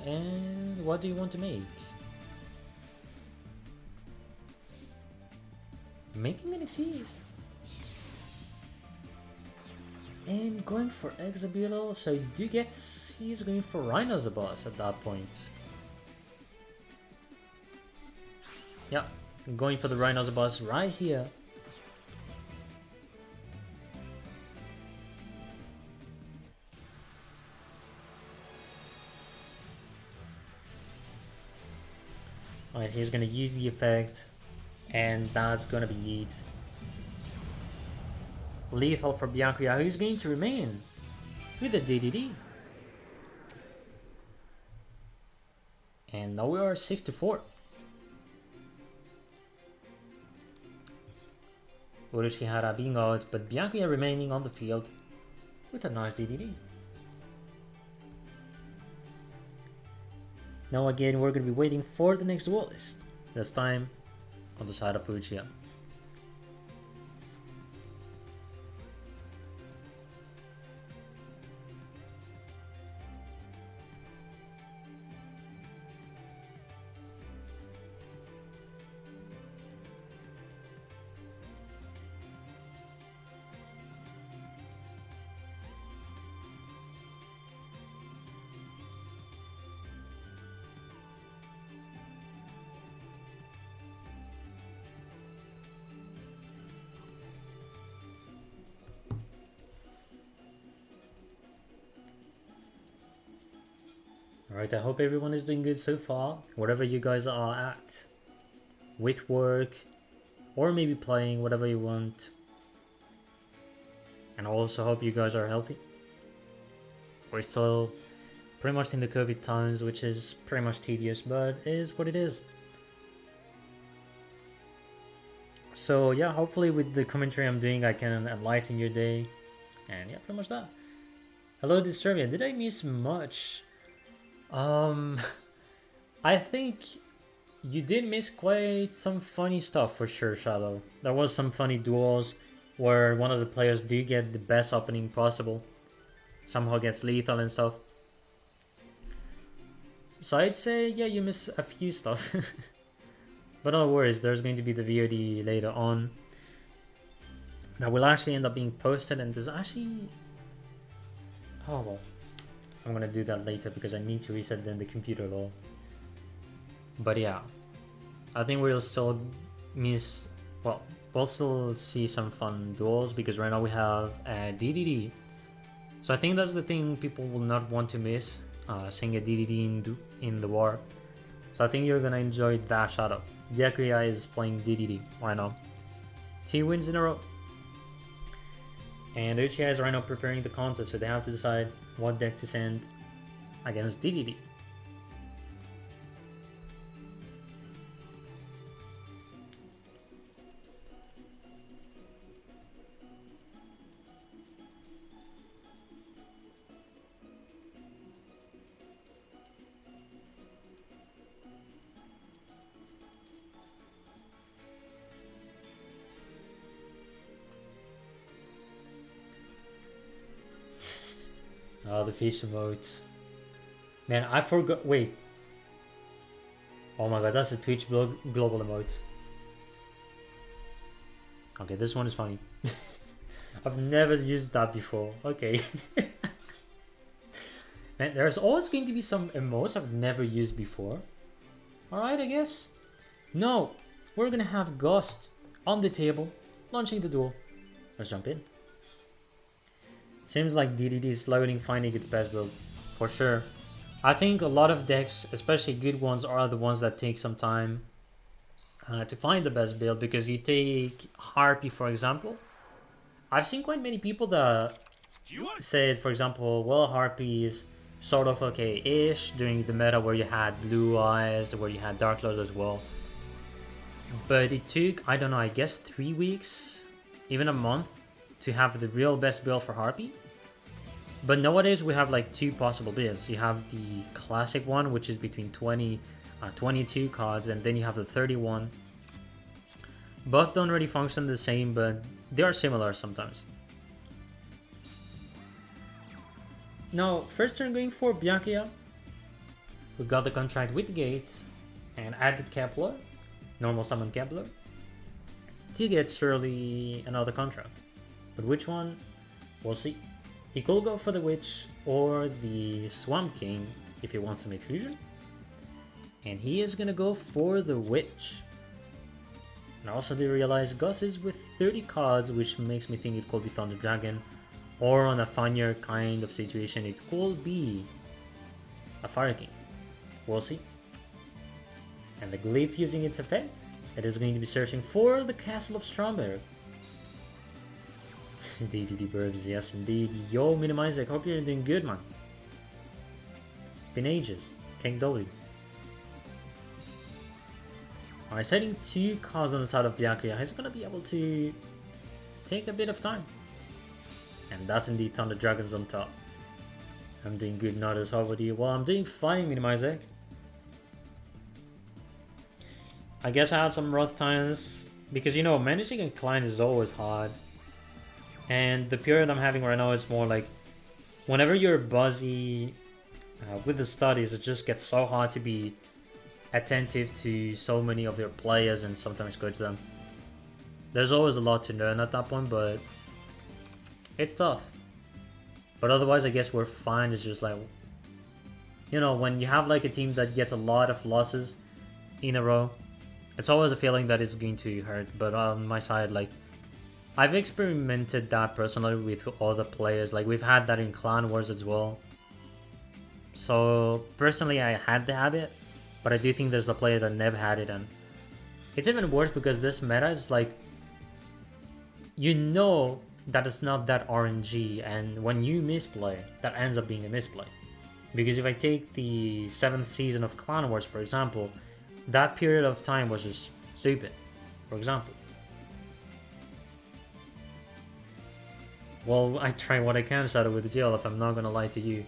Speaker 1: And what do you want to make? Making an Xyz. And going for Exabilo, so you do get, he's going for Rhinoceros at that point. Yeah, going for the Rhinoceros right here. Alright, he's gonna use the effect, and that's gonna be it. Lethal for Byakuya, who's going to remain with the DDD. And now we are 6-4. Urushihara being out, but Byakuya remaining on the field with a nice DDD. Now again, we're going to be waiting for the next duelist. This time on the side of Uchiha. Alright, I hope everyone is doing good so far, wherever you guys are at, with work, or maybe playing, whatever you want. And I also hope you guys are healthy. We're still pretty much in the COVID times, which is pretty much tedious, but it is what it is. So yeah, hopefully with the commentary I'm doing, I can enlighten your day. And yeah, pretty much that. Hello Disturbia, did I miss much? I think you did miss quite some funny stuff for sure, Shadow. There was some funny duels where one of the players do get the best opening possible. Somehow gets lethal and stuff. So I'd say, yeah, you miss a few stuff. But no worries, there's going to be the VOD later on that will actually end up being posted, and there's actually... Oh well. I'm gonna do that later because I need to reset then the computer law. But yeah, I think we'll still miss, well, we'll still see some fun duels because right now we have a DDD. So I think that's the thing people will not want to miss, seeing a DDD in the war. So I think you're gonna enjoy that Shadow. Byakuya is playing DDD right now. 2 wins in a row. And Uchiha is right now preparing the contest, so they have to decide what deck to send against DDD. Oh, the fish emotes. Man, I forgot. Wait. Oh my god, that's a Twitch global emote. Okay, this one is funny. I've never used that before. Okay. Man, there's always going to be some emotes I've never used before. Alright, I guess. No, we're gonna have Ghost on the table, launching the duel. Let's jump in. Seems like DDD is slowly finding its best build, for sure. I think a lot of decks, especially good ones, are the ones that take some time to find the best build, because you take Harpy, for example. I've seen quite many people that said, for example, well, Harpy is sort of okay-ish during the meta where you had Blue Eyes, where you had Dark Lord as well. But it took, I don't know, I guess 3 weeks, even a month, to have the real best build for Harpy. But nowadays we have like 2 possible builds. You have the classic one, which is between 22 cards, and then you have the 31. Both don't really function the same, but they are similar sometimes. Now, first turn going for Byakuya. We got the contract with Gate and added Kepler, normal summon Kepler, to get surely another contract. But which one? We'll see. He could go for the Witch or the Swamp King if he wants to make fusion. And he is gonna go for the Witch. And I also do realize Gus is with 30 cards, which makes me think it could be Thunder Dragon. Or on a funnier kind of situation, it could be a Fire King. We'll see. And the Glyph using its effect, it is going to be searching for the Castle of Stromberg. DDD Burbs, yes indeed. Yo, Minimize, I hope you're doing good, man. Been ages. King W. Alright, setting 2 cards on the side of Byakuya, he's gonna be able to take a bit of time. And that's indeed Thunder Dragons on top. I'm doing good, not as hard with you. Well, I'm doing fine, Minimize. I guess I had some rough times, because you know, managing a client is always hard. And the period I'm having right now is more like, whenever you're busy with the studies, it just gets so hard to be attentive to so many of your players and sometimes coach them. There's always a lot to learn at that point, but it's tough. But otherwise, I guess we're fine. It's just like, you know, when you have like a team that gets a lot of losses in a row, it's always a feeling that it's going to hurt. But on my side, like, I've experimented that personally with other players. Like, we've had that in Clan Wars as well. So personally, I had the habit, but I do think there's a player that never had it, and it's even worse because this meta is like, you know that it's not that RNG, and when you misplay, that ends up being a misplay. Because if I take the 7th season of Clan Wars, for example, that period of time was just stupid, for example. Well, I try what I can shadow with the jail, if I'm not gonna lie to you.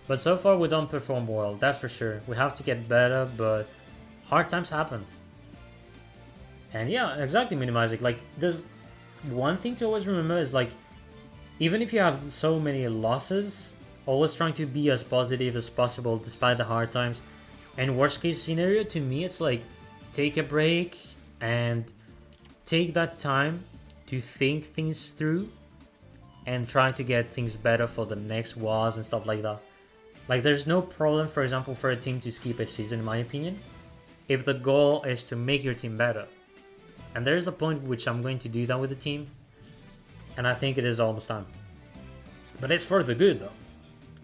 Speaker 1: But so far we don't perform well, that's for sure. We have to get better, but hard times happen. And yeah, exactly, Minimizing. Like, there's one thing to always remember is like, even if you have so many losses, always trying to be as positive as possible despite the hard times. And worst case scenario, to me, it's like, take a break and take that time to think things through and try to get things better for the next wars and stuff like that. Like, there's no problem, for example, for a team to skip a season, in my opinion, if the goal is to make your team better. And there's a point which I'm going to do that with the team, and I think it is almost time. But it's for the good, though.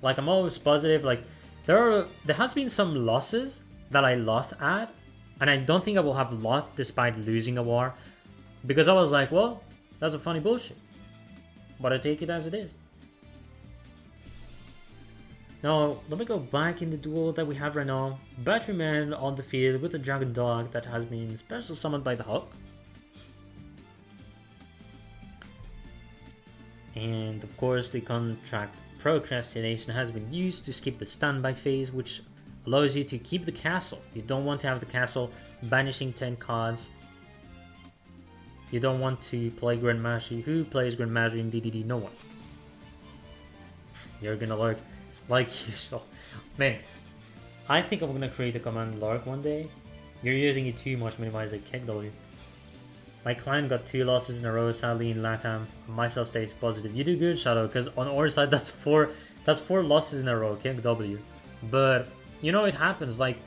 Speaker 1: Like, I'm always positive. Like, there has been some losses that I lost at, and I don't think I will have lost despite losing a war, because I was like, well, that's a funny bullshit. But I take it as it is. Now, let me go back in the duel that we have right now. Batteryman on the field with the Dragon Dog that has been special summoned by the Hawk. And of course, the contract Procrastination has been used to skip the standby phase, which allows you to keep the castle. You don't want to have the castle banishing 10 cards. You don't want to play Grandmaster. Who plays Grandmaster in DDD? No one. You're gonna lurk like usual. Man, I think I'm gonna create a command lurk one day. You're using it too much, Minimize the kick W. My client got 2 losses in a row, sadly, in LATAM. Myself stays positive. You do good, Shadow, because on our side, that's four losses in a row, kick W. But, you know, it happens. Like,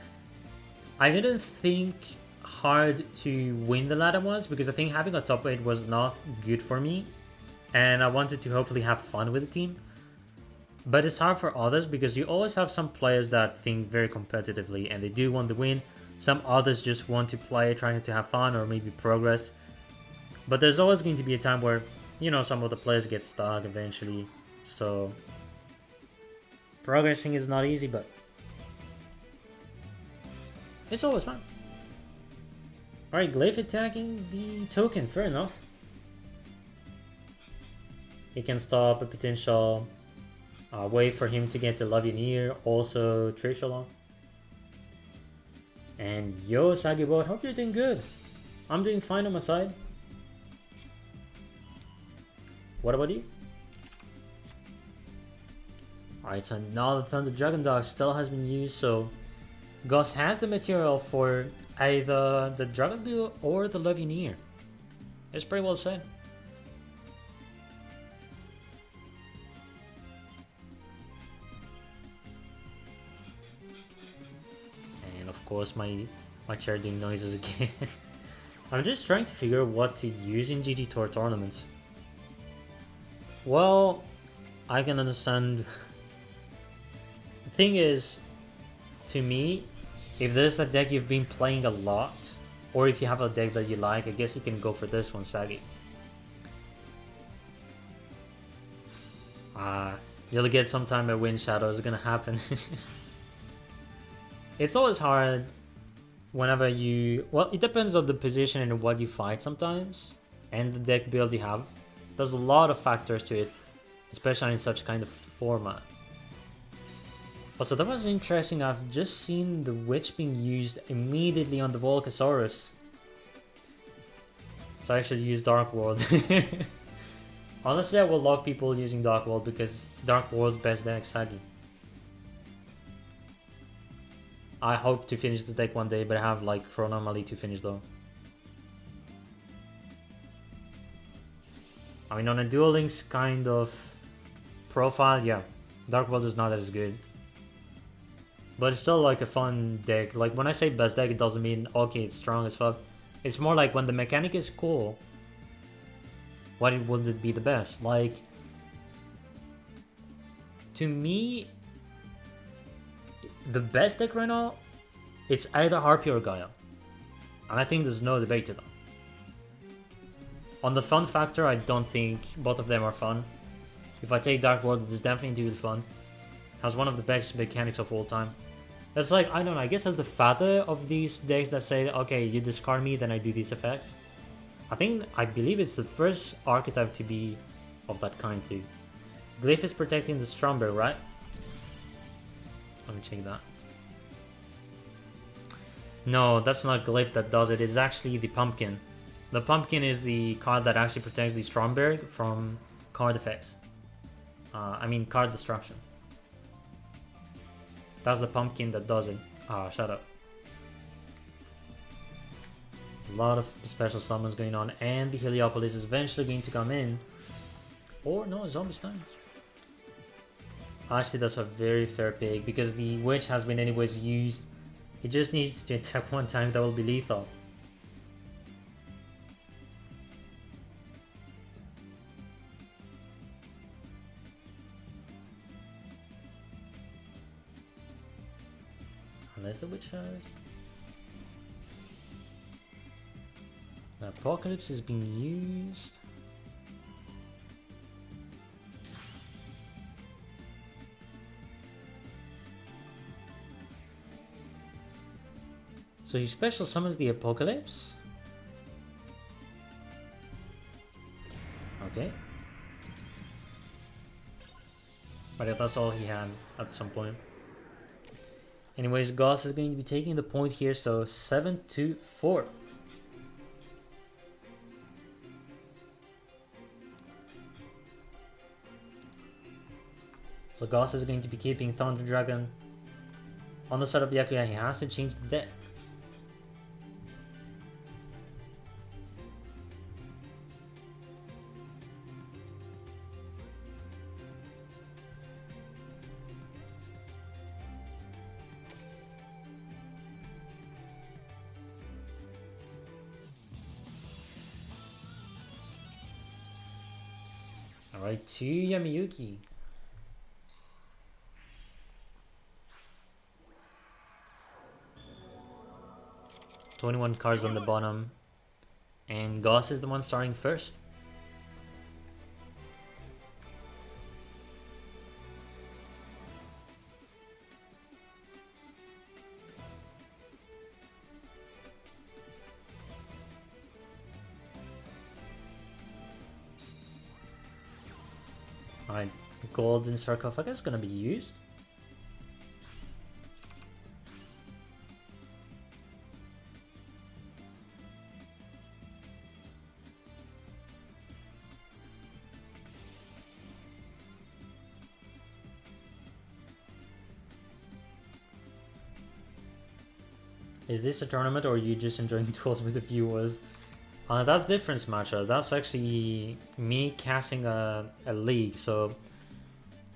Speaker 1: I didn't think hard to win the LATAM ones, because I think having a top 8 was not good for me. And I wanted to hopefully have fun with the team. But it's hard for others, because you always have some players that think very competitively, and they do want to win. Some others just want to play, trying to have fun or maybe progress. But there's always going to be a time where, you know, some of the players get stuck eventually. So progressing is not easy, but it's always fun. Alright, Glyph attacking the token, fair enough. It can stop a potential way for him to get the Lavineer, also Trishalon. And yo, Sagibot, hope you're doing good. I'm doing fine on my side. What about you? Alright, so now the Thunder Dragon Dog still has been used, so Gus has the material for either the Dragon Duel or the Lavineer. It's pretty well said. And of course my chair doing noises again. I'm just trying to figure out what to use in GT Tour tournaments. Well, I can understand. The thing is, to me, if there's a deck you've been playing a lot, or if you have a deck that you like, I guess you can go for this one, Sagi. You'll get some time at Wind Shadow, it's gonna happen. It's always hard whenever you... Well, it depends on the position and what you fight sometimes, and the deck build you have. There's a lot of factors to it, especially in such kind of format. Also, that was interesting. I've just seen the Witch being used immediately on the Volcasaurus. So I should use Dark World. Honestly, I will love people using Dark World because Dark World best deck, sadly. I hope to finish this deck one day, but I have like Chronomaly to finish though. I mean, on a Duel Links kind of profile, yeah, Dark World is not as good. But it's still like a fun deck. Like when I say best deck, it doesn't mean, okay, it's strong as fuck. It's more like when the mechanic is cool, why would it be the best? Like, to me, the best deck right now, it's either Harpy or Gaia. And I think there's no debate to that. On the fun factor, I don't think both of them are fun. If I take Dark World, it is definitely really fun. Has one of the best mechanics of all time. That's like, I don't know, I guess as the father of these decks that say, okay, you discard me, then I do these effects. I believe it's the first archetype to be of that kind too. Glyph is protecting the Stromberg, right? Let me check that. No, that's not Glyph that does it, it's actually the Pumpkin. The Pumpkin is the card that actually protects the Stromberg from card effects. Card destruction. That's the Pumpkin that does it. Shut up. A lot of special summons going on, and the Heliopolis is eventually going to come in. Or no, Zombies time. Actually, that's a very fair pick, because the Witch has been anyways used. It just needs to attack one time, that will be lethal. Unless the Witch has... The Apocalypse is being used. So he special summons the Apocalypse? Okay. But that's all he had at some point. Anyways, Goss is going to be taking the point here, so 7-4. So Goss is going to be keeping Thunder Dragon. On the side of Byakuya, he has to change the deck. Alright, to Yamiyuki. 21 cards on the bottom. And Goss is the one starting first. Alright, golden sarcophagus is gonna be used. Is this a tournament or are you just enjoying duels with the viewers? That's different, Smasher. That's actually me casting a league. So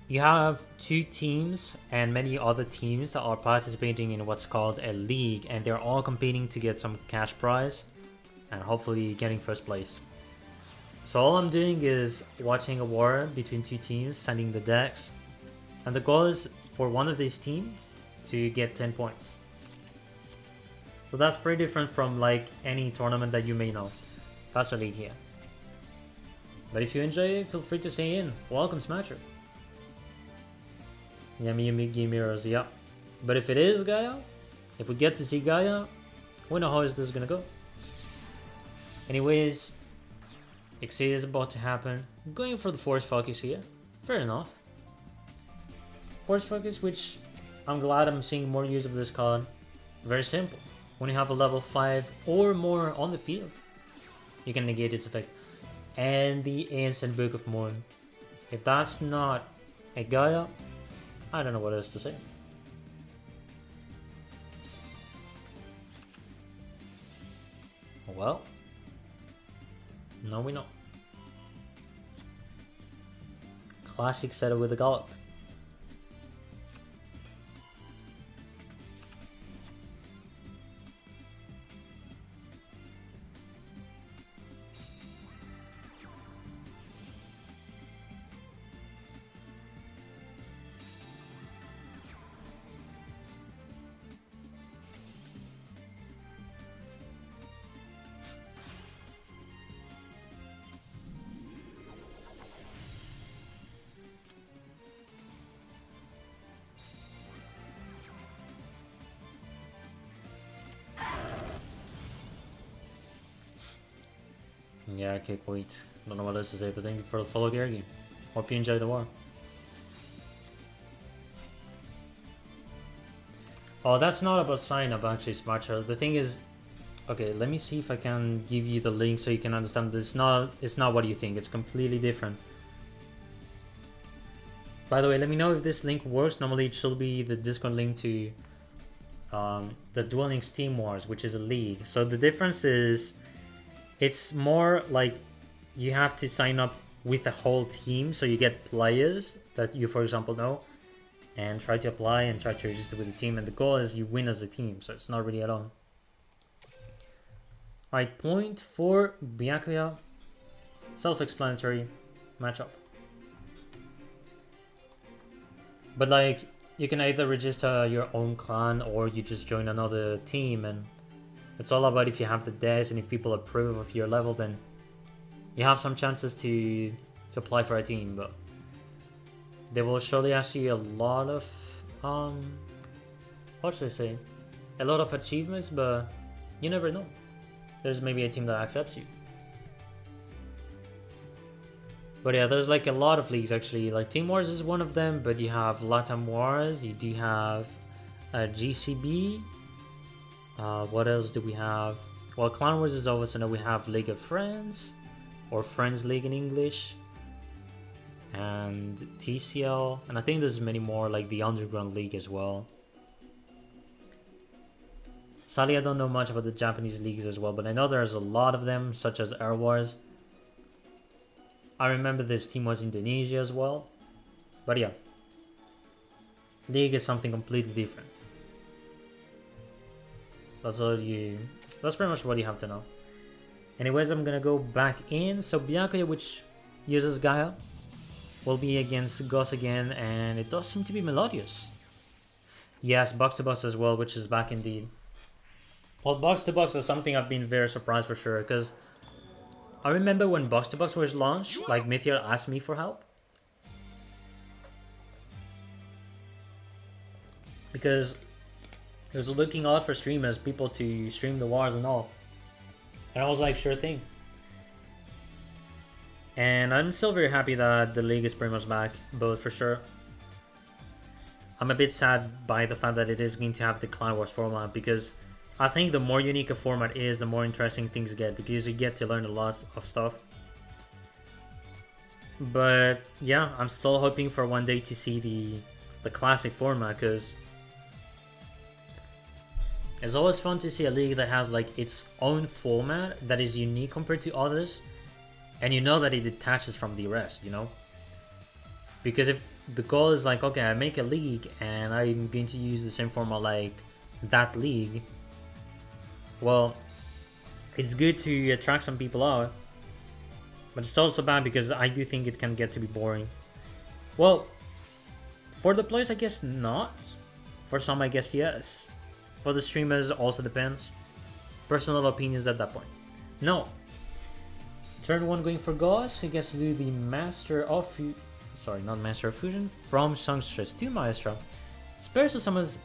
Speaker 1: you have 2 teams and many other teams that are participating in what's called a league, and they're all competing to get some cash prize and hopefully getting first place. So all I'm doing is watching a war between 2 teams, sending the decks, and the goal is for one of these teams to get 10 points. So that's pretty different from like any tournament that you may know. That's a league here. But if you enjoy it, feel free to stay in. Welcome, Smasher. Yummy mirrors, yeah. But if it is Gaia, if we get to see Gaia, we know how is this gonna go. Anyways, Exceed is about to happen. I'm going for the Force Focus here. Fair enough. Force Focus, which I'm glad I'm seeing more use of this card. Very simple. When you have a level 5 or more on the field, you can negate its effect. And the Instant Book of Moon. If that's not a Gaia, I don't know what else to say. Well, no we know. Classic setup with a Gallop. Yeah, okay, wait. Don't know what else to say, but thank you for the follow, Gary. Hope you enjoy the war. Oh, that's not about sign up actually, Smart Child. The thing is, okay, let me see if I can give you the link so you can understand this. It's not what you think, it's completely different. By the way, let me know if this link works. Normally it should be the Discord link to the Duel Links Team Wars, which is a league. So the difference is, it's more like you have to sign up with a whole team, so you get players that you, for example, know, and try to apply and try to register with the team, and the goal is you win as a team, so it's not really alone. Alright, point for Byakuya. Self-explanatory matchup. But like, you can either register your own clan or you just join another team, and it's all about if you have the decks and if people approve of your level, then you have some chances to apply for a team. But they will surely ask you a lot of what should I say? A lot of achievements, but you never know. There's maybe a team that accepts you. But yeah, there's like a lot of leagues actually. Like Team Wars is one of them, but you have Latam Wars, you do have GCB. What else do we have? Well, Clan Wars is over, so now we have League of Friends, or Friends League in English, and TCL, and I think there's many more, like the Underground League as well. Sadly, I don't know much about the Japanese leagues as well, but I know there's a lot of them, such as Air Wars. I remember this team was Indonesia as well, but yeah, League is something completely different. That's pretty much what you have to know. Anyways, I'm gonna go back in. So Byakuya, which uses Gaia, will be against Goss again, and it does seem to be Melodious. Yes, Box to Box as well, which is back indeed. Well, box to box is something I've been very surprised for sure, because I remember when box to box was launched, like Meteor asked me for help. Because he was looking out for streamers, people to stream the wars and all. And I was like, sure thing. And I'm still very happy that the league is pretty much back, both for sure. I'm a bit sad by the fact that it is going to have the Clan Wars format, because I think the more unique a format is, the more interesting things get, because you get to learn a lot of stuff. But yeah, I'm still hoping for one day to see the classic format, because it's always fun to see a league that has like its own format that is unique compared to others, and you know that it detaches from the rest, you know? Because if the goal is like, okay, I make a league and I'm going to use the same format like that league, well, it's good to attract some people out, but it's also bad because I do think it can get to be boring. Well, for the players, I guess not. For some, I guess yes. For the streamers, also depends. Personal opinions at that point. No. Turn 1 going for Gauss, he gets to do the Master of sorry, not Master of Fusion, from Songstress to Maestro. Special summons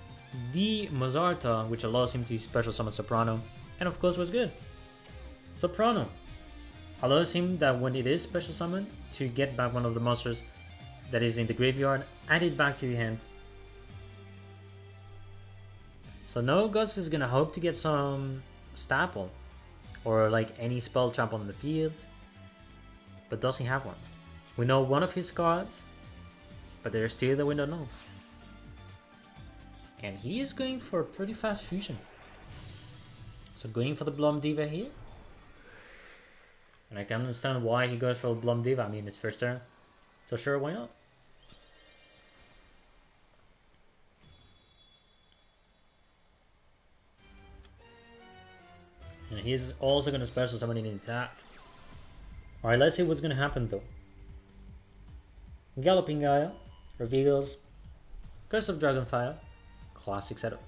Speaker 1: the Mozarta, which allows him to special summon Soprano, and of course what's good? Soprano allows him that when it is special summoned to get back one of the monsters that is in the graveyard, add it back to the hand. So no, Gus is gonna hope to get some staple or like any spell trap on the field, but does he have one? We know one of his cards, but there's two that we don't know. And he is going for a pretty fast fusion. So going for the Blom Diva here. And I can understand why he goes for Blom Diva. I mean, it's first turn. So sure, why not? And he's also going to special summon in attack. Alright, let's see what's going to happen though. Galloping Gaia reveals Curse of Dragonfire. Classic setup.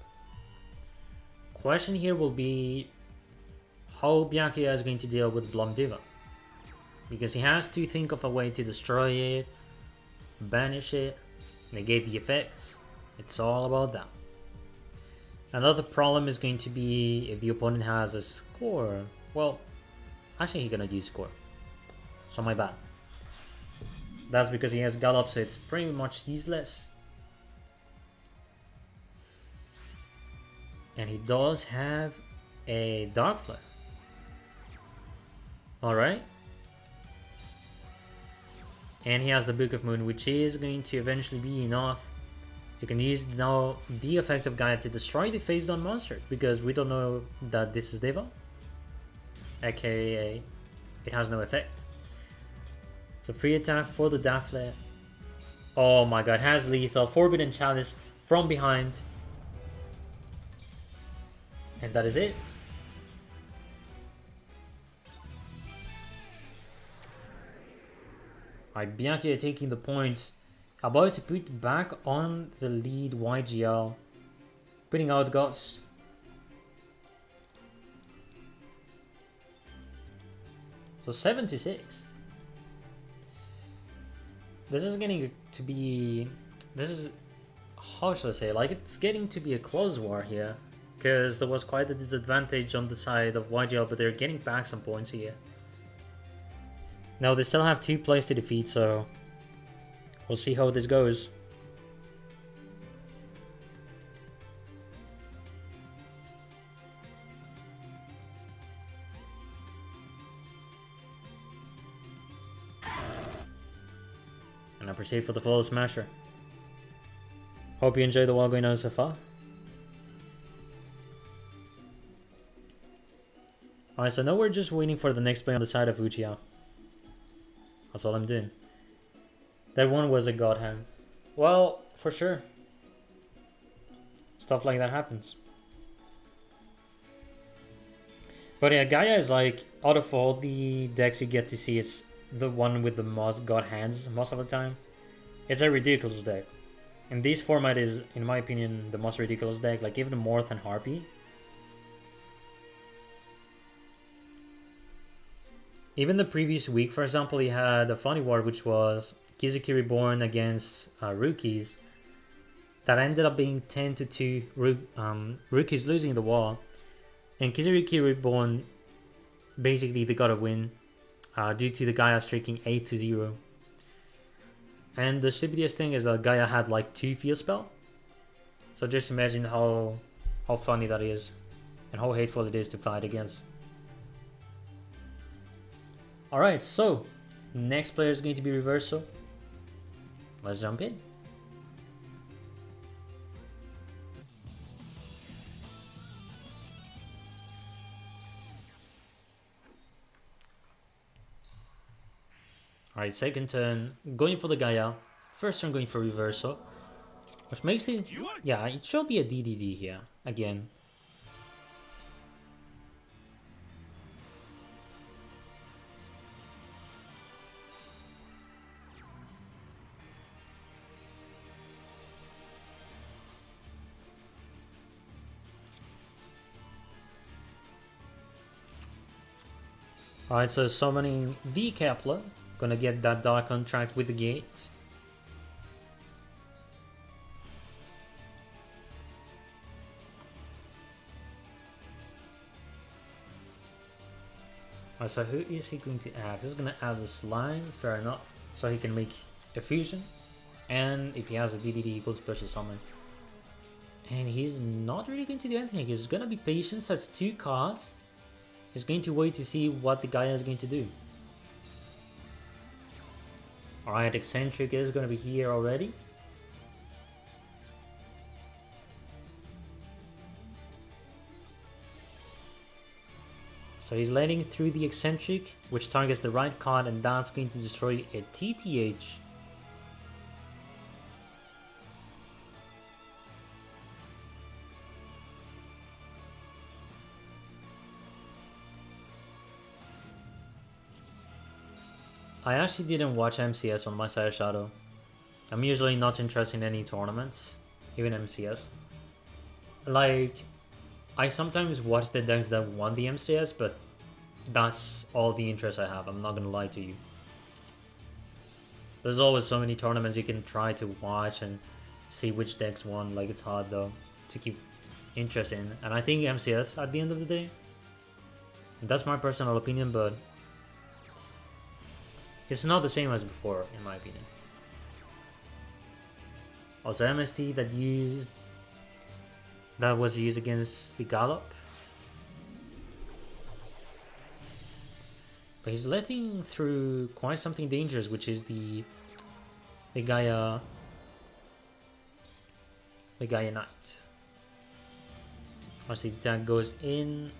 Speaker 1: Question here will be how Byakuya is going to deal with Blom Diva. Because he has to think of a way to destroy it, banish it, negate the effects. It's all about that. Another problem is going to be if the opponent has a score. Well, actually he's gonna use score. So my bad. That's because he has Gallop, so it's pretty much useless. And he does have a Dark Flare. Alright. And he has the Book of Moon, which is going to eventually be enough. You can use now the effect of Gaia to destroy the face down monster, because we don't know that this is Deva. AKA, it has no effect. So free attack for the Daffle. Oh my god, has lethal. Forbidden Chalice from behind. And that is it. Alright, Byakuya taking the point. About to put back on the lead YGO. Putting out Ghost. So 7-6. This is getting to be... This is... How should I say? Like, it's getting to be a close war here. Because there was quite a disadvantage on the side of YGL, but they're getting back some points here. Now, they still have 2 players to defeat, so... We'll see how this goes. And I proceed for the Flawless Smasher. Hope you enjoy the while going on so far. Alright, so now we're just waiting for the next play on the side of Uchiha. That's all I'm doing. That one was a god hand. Well, for sure. Stuff like that happens. But yeah, Gaia is like, out of all the decks you get to see, it's the one with the most god hands most of the time. It's a ridiculous deck. And this format is, in my opinion, the most ridiculous deck. Like, even more than Harpy. Even the previous week, for example, he had a funny war, which was Kizuki Reborn against Rookies. That ended up being 10-2, Rookies losing the war. And Kizuki Reborn, basically they got a win due to the Gaia streaking 8-0. And the stupidest thing is that Gaia had like 2 field spell. So just imagine how funny that is and how hateful it is to fight against. Alright, so next player is going to be Reversal. Let's jump in. Alright, second turn, going for the Gaia. First turn going for Reversal. Which makes it... Yeah, it should be a DDD here, again. Alright, so summoning the Kepler. Gonna get that Dark Contract with the gate. Alright, so who is he going to add? He's gonna add the Slime, fair enough. So he can make a fusion. And if he has a DDD, he goes special summon. And he's not really going to do anything. He's gonna be patient, sets 2 cards. He's going to wait to see what the Gaia is going to do. Alright, Eccentric is going to be here already. So he's letting through the Eccentric, which targets the right card, and that's going to destroy a TTH. I actually didn't watch MCS on my side of Shadow. I'm usually not interested in any tournaments, even MCS. Like, I sometimes watch the decks that won the MCS, but that's all the interest I have, I'm not gonna lie to you. There's always so many tournaments you can try to watch and see which decks won, like it's hard though to keep interest in. And I think MCS at the end of the day, that's my personal opinion, but it's not the same as before, in my opinion. Also, MST that was used against the Gallop. But he's letting through quite something dangerous, which is the Gaia Knight. Obviously that goes in.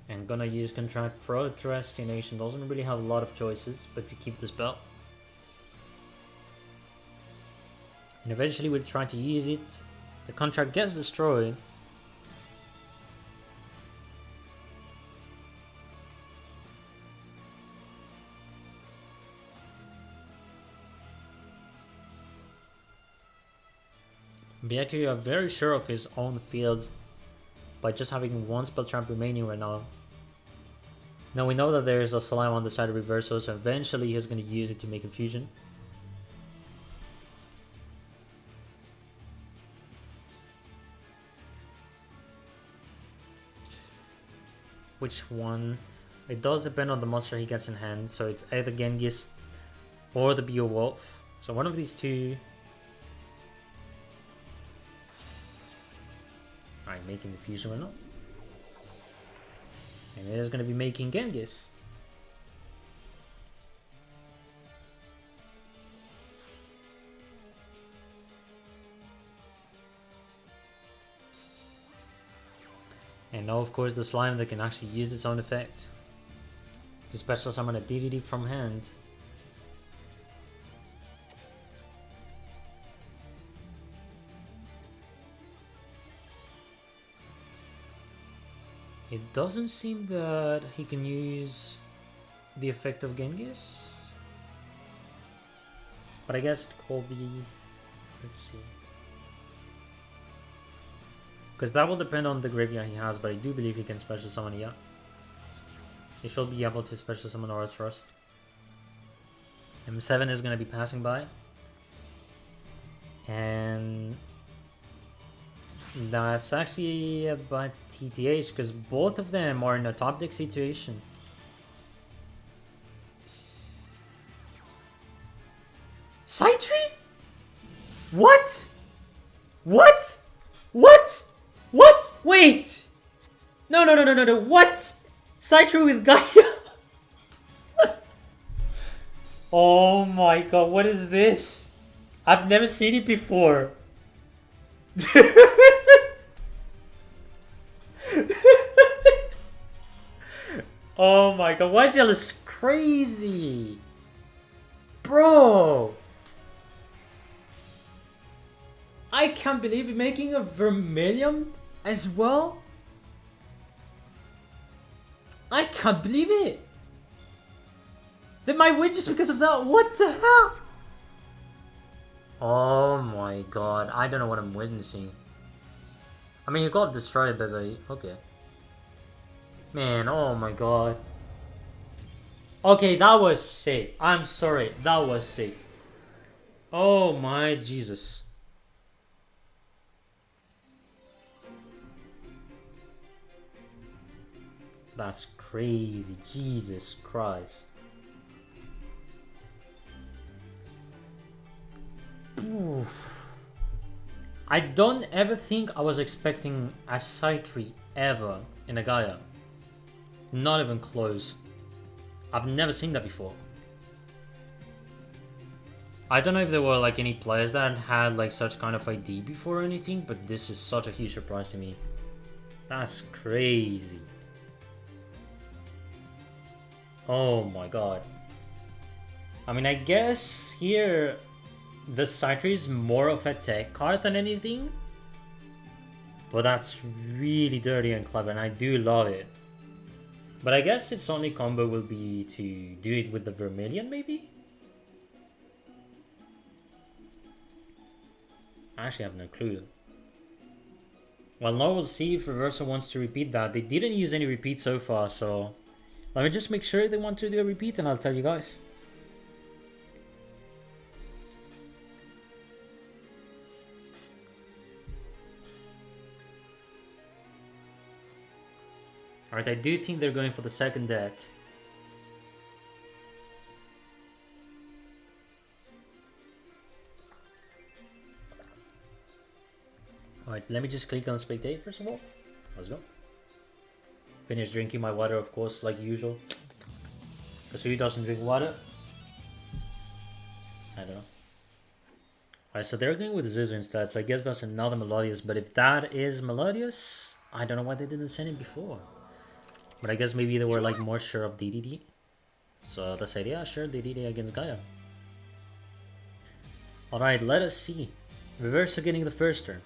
Speaker 1: And gonna use Contract Procrastination. Doesn't really have a lot of choices, but to keep the spell. And eventually we'll try to use it. The contract gets destroyed. Byakuya are very sure of his own field by just having 1 spell trap remaining right now. Now we know that there's a Slime on the side of Reversal, so eventually he's going to use it to make a fusion. Which one? It does depend on the monster he gets in hand, so it's either Genghis or the Beowulf. So one of these two. Alright, making the fusion right now. And it is going to be making Genghis. And now of course the slime that can actually use its own effect to special summon a DDD from hand. It doesn't seem that he can use the effect of Genghis, but I guess it could be. Let's see. Because that will depend on the graveyard he has, but I do believe he can special summon, yeah. He should be able to special summon Aura Thrust. M7 is going to be passing by. And that's actually about TTH, because both of them are in a top deck situation. Side tree? What? What? What? What? Wait! No, what? Side tree with Gaia? Oh my god, what is this? I've never seen it before. Oh my god, YGO is crazy. Bro. I can't believe it, making a Vermilion as well. I can't believe it. They might win just because of that. What the hell? Oh my god, I don't know what I'm witnessing. I mean, you got destroyed, but like, okay. Man, oh my god. Okay, that was sick. I'm sorry, that was sick. Oh my Jesus. That's crazy, Jesus Christ. Oof. I don't ever think I was expecting a side tree ever in a Gaia. Not even close. I've never seen that before. I don't know if there were like any players that had like such kind of ID before or anything, but this is such a huge surprise to me. That's crazy. Oh my god. I mean, I guess here the side tree is more of a tech card than anything. But that's really dirty and clever, and I do love it. But I guess its only combo will be to do it with the Vermilion, maybe? I actually have no clue. Well, now we'll see if Reversal wants to repeat that. They didn't use any repeat so far, so let me just make sure they want to do a repeat and I'll tell you guys. Alright, I do think they're going for the second deck. Alright, let me just click on spectate first of all. Let's go. Finish drinking my water, of course, like usual. Because who doesn't drink water? I don't know. Alright, so they're going with Zizu instead, so I guess that's another Melodious. But if that is Melodious, I don't know why they didn't send it before. But I guess maybe they were like more sure of DDD. So they said, yeah, sure, DDD against Gaia. Alright, let us see. Reverso getting the first turn.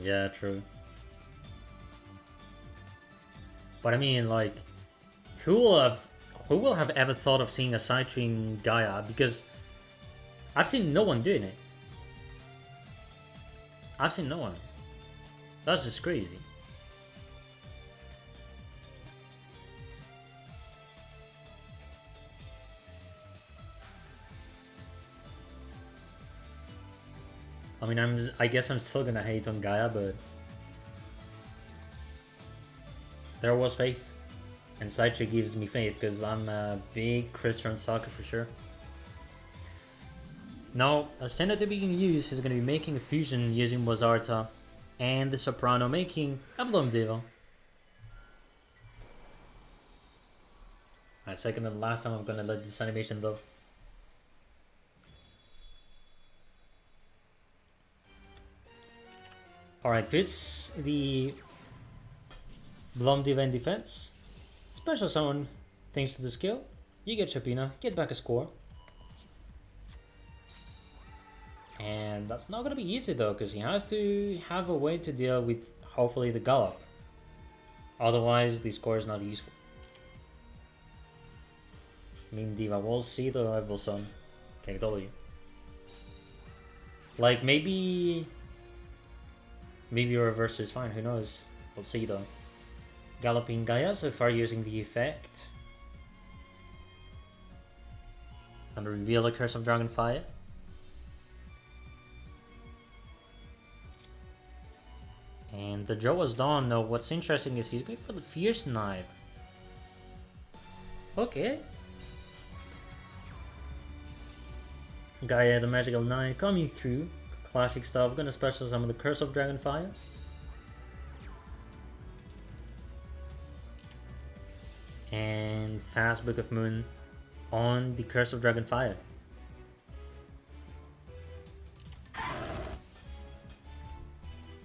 Speaker 1: Yeah, true. But I mean, like, who will have ever thought of seeing a side tree in Gaia? Because I've seen no one doing it. I've seen no one. That's just crazy. I mean, I guess I'm still gonna hate on Gaia, but there was faith. And Sidetree gives me faith, because I'm a big Christian sucker for sure. Now, Ascendant to be used is going to be making a fusion using Mozarta, and the Soprano making a Bloom Diva. Alright, second and last time I'm going to let this animation though. Alright, puts the Bloom Diva in defense. Special summon, thanks to the skill. You get Chopina, get back a score. And that's not gonna be easy though, because he has to have a way to deal with, hopefully, the Gallop. Otherwise, the score is not useful. Min Diva Wall C the Evelson. KW. Like maybe reverse is fine, who knows? We'll see though. Galloping Gaia so far using the effect. And reveal the Curse of Dragonfire. And the draw was done. Now what's interesting is he's going for the Fierce Knife. Okay. Gaia the Magical Knight coming through. Classic stuff. Gonna special summon the Curse of Dragonfire. And fast Book of Moon on the Curse of Dragonfire.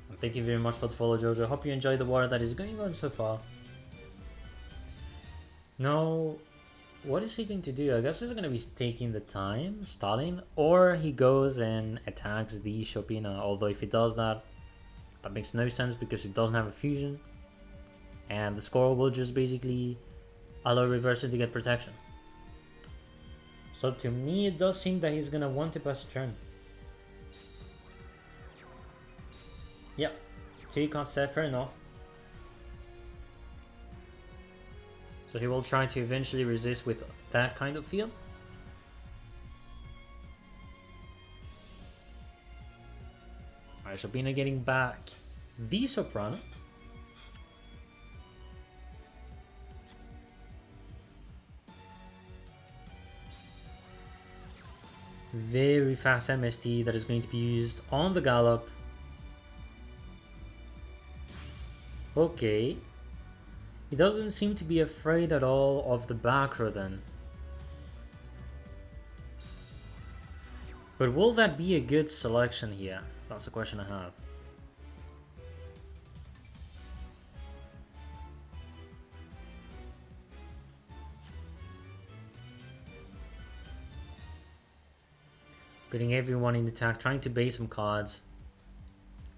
Speaker 1: And thank you very much for the follow, Jojo. Hope you enjoyed the war that is going on so far. Now, what is he going to do? I guess he's going to be taking the time, stalling, or he goes and attacks the Chopina. Although if he does that, that makes no sense because he doesn't have a fusion. And the score will just basically allow Reverser to get protection. So to me, it does seem that he's gonna want to pass a turn. Yep, 2 concept, fair enough. So he will try to eventually resist with that kind of field. Alright, Chopina getting back the Soprano. Very fast MST that is going to be used on the Gallop. Okay. He doesn't seem to be afraid at all of the back row then. But will that be a good selection here? That's the question I have. Putting everyone in attack, trying to bait some cards.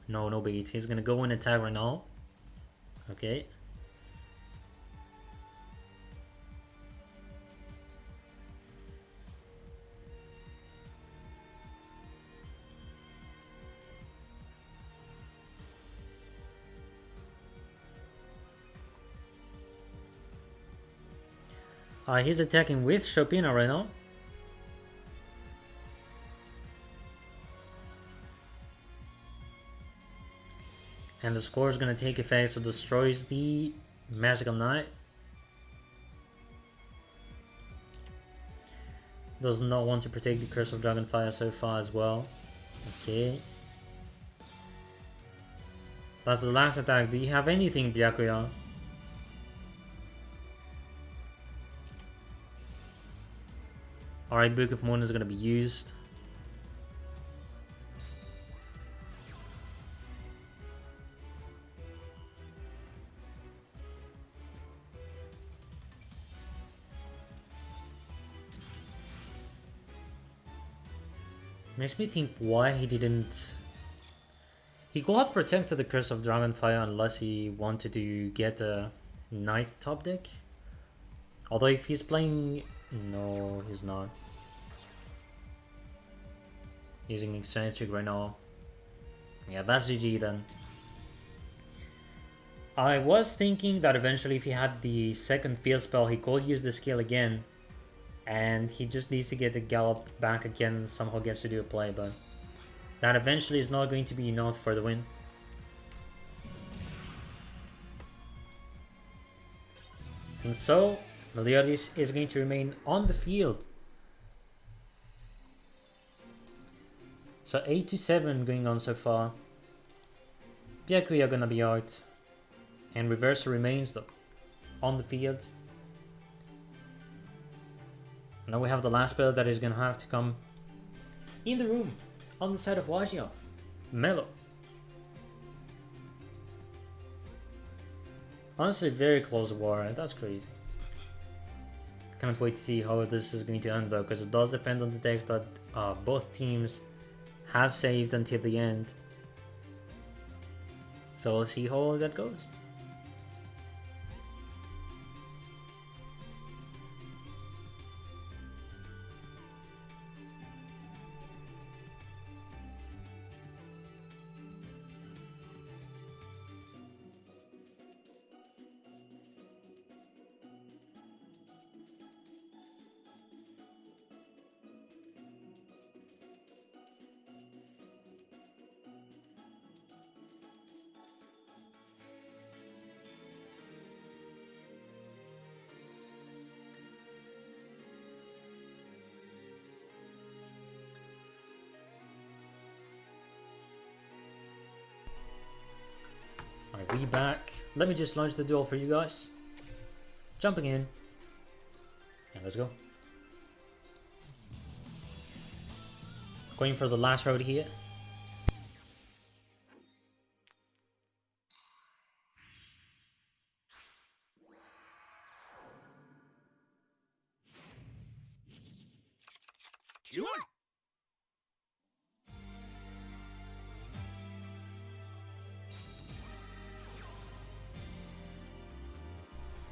Speaker 1: No bait. He's gonna go in attack right now. Okay. He's attacking with Chopina right now. And the score is going to take effect, so destroys the Magical Knight. Does not want to protect the Curse of Dragonfire so far as well. Okay. That's the last attack. Do you have anything, Byakuya? Alright, Book of Moon is going to be used. Makes me think why he didn't... He could have protected the Curse of Dragonfire unless he wanted to get a Knight top deck. Although if he's playing... No, he's not. Using Eccentric right now. Yeah, that's GG then. I was thinking that eventually if he had the second field spell, he could use the skill again. And he just needs to get the Gallop back again and somehow gets to do a play, but that eventually is not going to be enough for the win. And so, Meliodas is going to remain on the field. So 8 to 7 going on so far. Byakuya gonna be out. And Reverser remains though on the field. Now we have the last spell that is gonna have to come in the room on the side of YGO. Melo. Honestly, very close war. That's crazy. Can't wait to see how this is going to end though, because it does depend on the decks that both teams have saved until the end. So we'll see how that goes. We back. Let me just launch the duel for you guys. Jumping in. And let's go. Going for the last road here.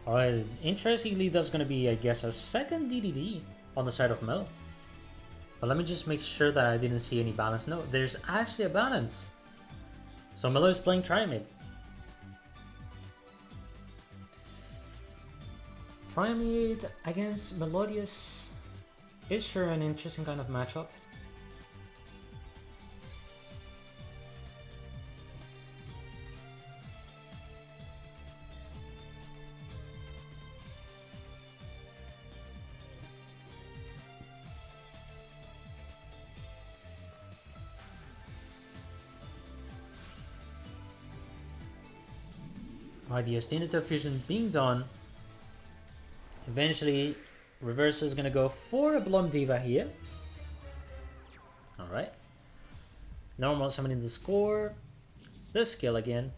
Speaker 1: Alright, interestingly, that's going to be, I guess, a second DDD on the side of Mel. But let me just make sure that I didn't see any balance. No, there's actually a balance. So Melo is playing Tri-Mid. Tri-Mid against Melodious is sure an interesting kind of matchup. Alright, the S10 fusion being done. Eventually, Reverser is going to go for a Blum Diva here. Alright. Normal summoning the score. The skill again.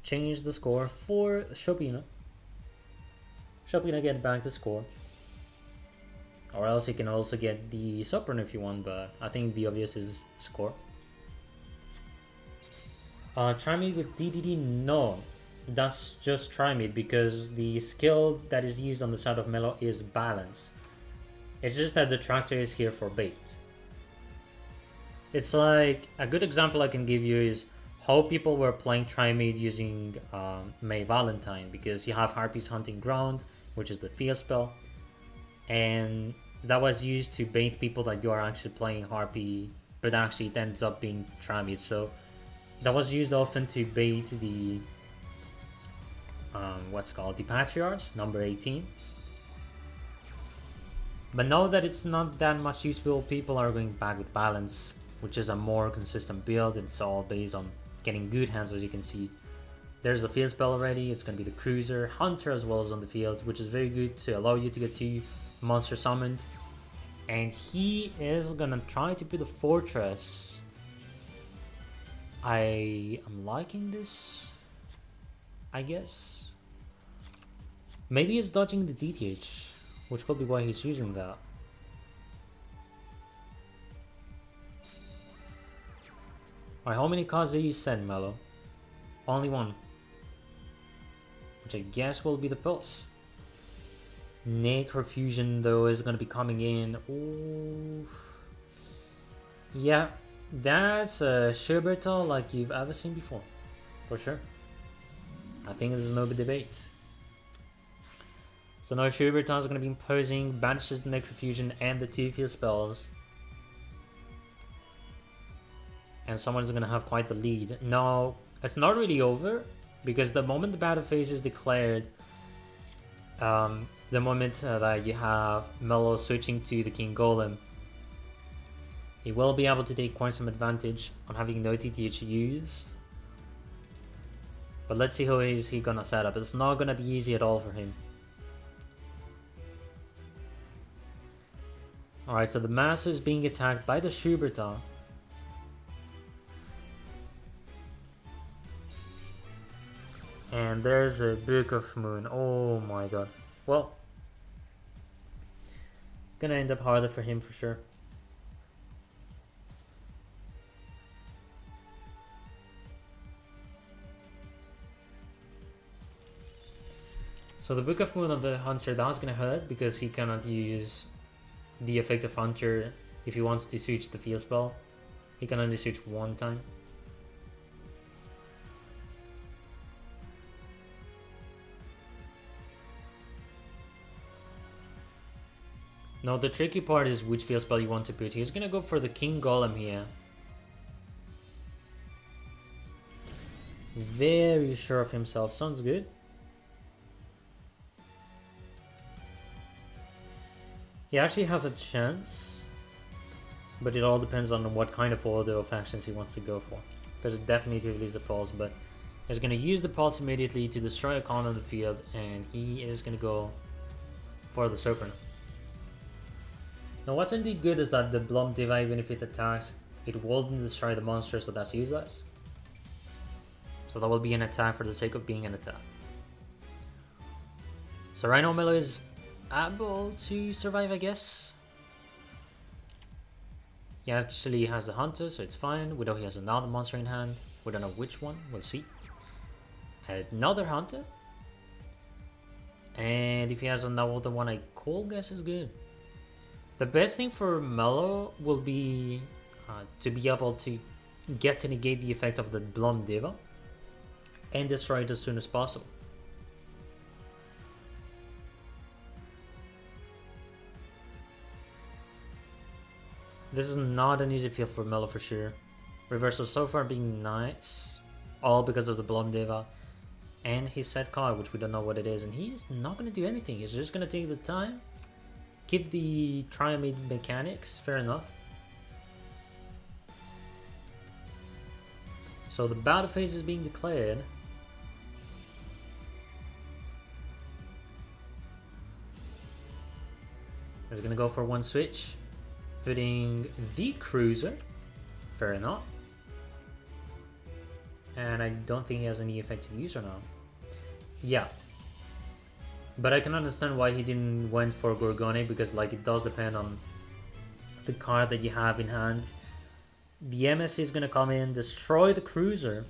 Speaker 1: Change the score for Chopina. Chopina get back the score. Or else you can also get the Sopran if you want, but I think the obvious is score. Try me with DDD? No. That's just Tri-Mid because the skill that is used on the side of Melo is balance. It's just that the tractor is here for bait. It's like, a good example I can give you is how people were playing Tri-Mid using May Valentine, because you have Harpy's Hunting Ground, which is the field spell, and that was used to bait people that you are actually playing Harpy, but actually it ends up being Tri-Mid. So that was used often to bait the what's called the Patriarch, number 18. But now that it's not that much useful, people are going back with balance, which is a more consistent build. It's all based on getting good hands, as you can see. There's the field spell already. It's going to be the Cruiser, Hunter as well as on the field, which is very good to allow you to get 2 monsters summoned. And he is going to try to put the Fortress. I am liking this, I guess. Maybe he's dodging the DTH, which could be why he's using that. Alright, how many cards do you send, Melo? Only one. Which I guess will be the Pulse. Necrofusion, though, is going to be coming in. Ooh. Yeah, that's a Schubertal like you've ever seen before. For sure. I think there's no debate. So now Schubertal is going to be imposing banishes the Necrofusion and the 2 field spells. And someone's going to have quite the lead. No, it's not really over, because the moment the battle phase is declared, the moment that you have Melo switching to the King Golem, he will be able to take quite some advantage on having no TTH used. But let's see how is he gonna set up. It's not gonna be easy at all for him. Alright, so the Master is being attacked by the Schubertal. And there's a Book of Moon. Oh my god. Well, gonna end up harder for him for sure. So the Book of Moon of the Hunter, that's gonna hurt because he cannot use the effect of Hunter if he wants to switch the field spell. He can only switch one time. Now the tricky part is which field spell you want to put. He's gonna go for the King Golem here. Very sure of himself, sounds good. He actually has a chance, but it all depends on what kind of order of actions he wants to go for. Because it definitely is a pulse, but is going to use the pulse immediately to destroy a con on the field, and he is going to go for the Serpent. Now what's indeed good is that the Blum Diva, even if it attacks, it won't destroy the monster, so that's useless. So that will be an attack for the sake of being an attack. So right now Melo is able to survive, I guess. He actually has the Hunter, so it's fine. We know he has another monster in hand. We don't know which one, we'll see. Another Hunter. And if he has another one, I could guess is good. The best thing for Melo will be to be able to get to negate the effect of the Blum Diva and destroy it as soon as possible. This is not an easy field for Melo for sure. Reversal so far being nice, all because of the Blum Diva and his set card, which we don't know what it is, and he's not going to do anything. He's just going to take the time, keep the Triamid mechanics, fair enough. So the battle phase is being declared. He's going to go for one switch, putting the Cruiser, fair enough. And I don't think he has any effective use or not. Yeah. But I can understand why he didn't went for Gorgone, because like it does depend on the card that you have in hand. The MSC is gonna come in, destroy the Cruiser.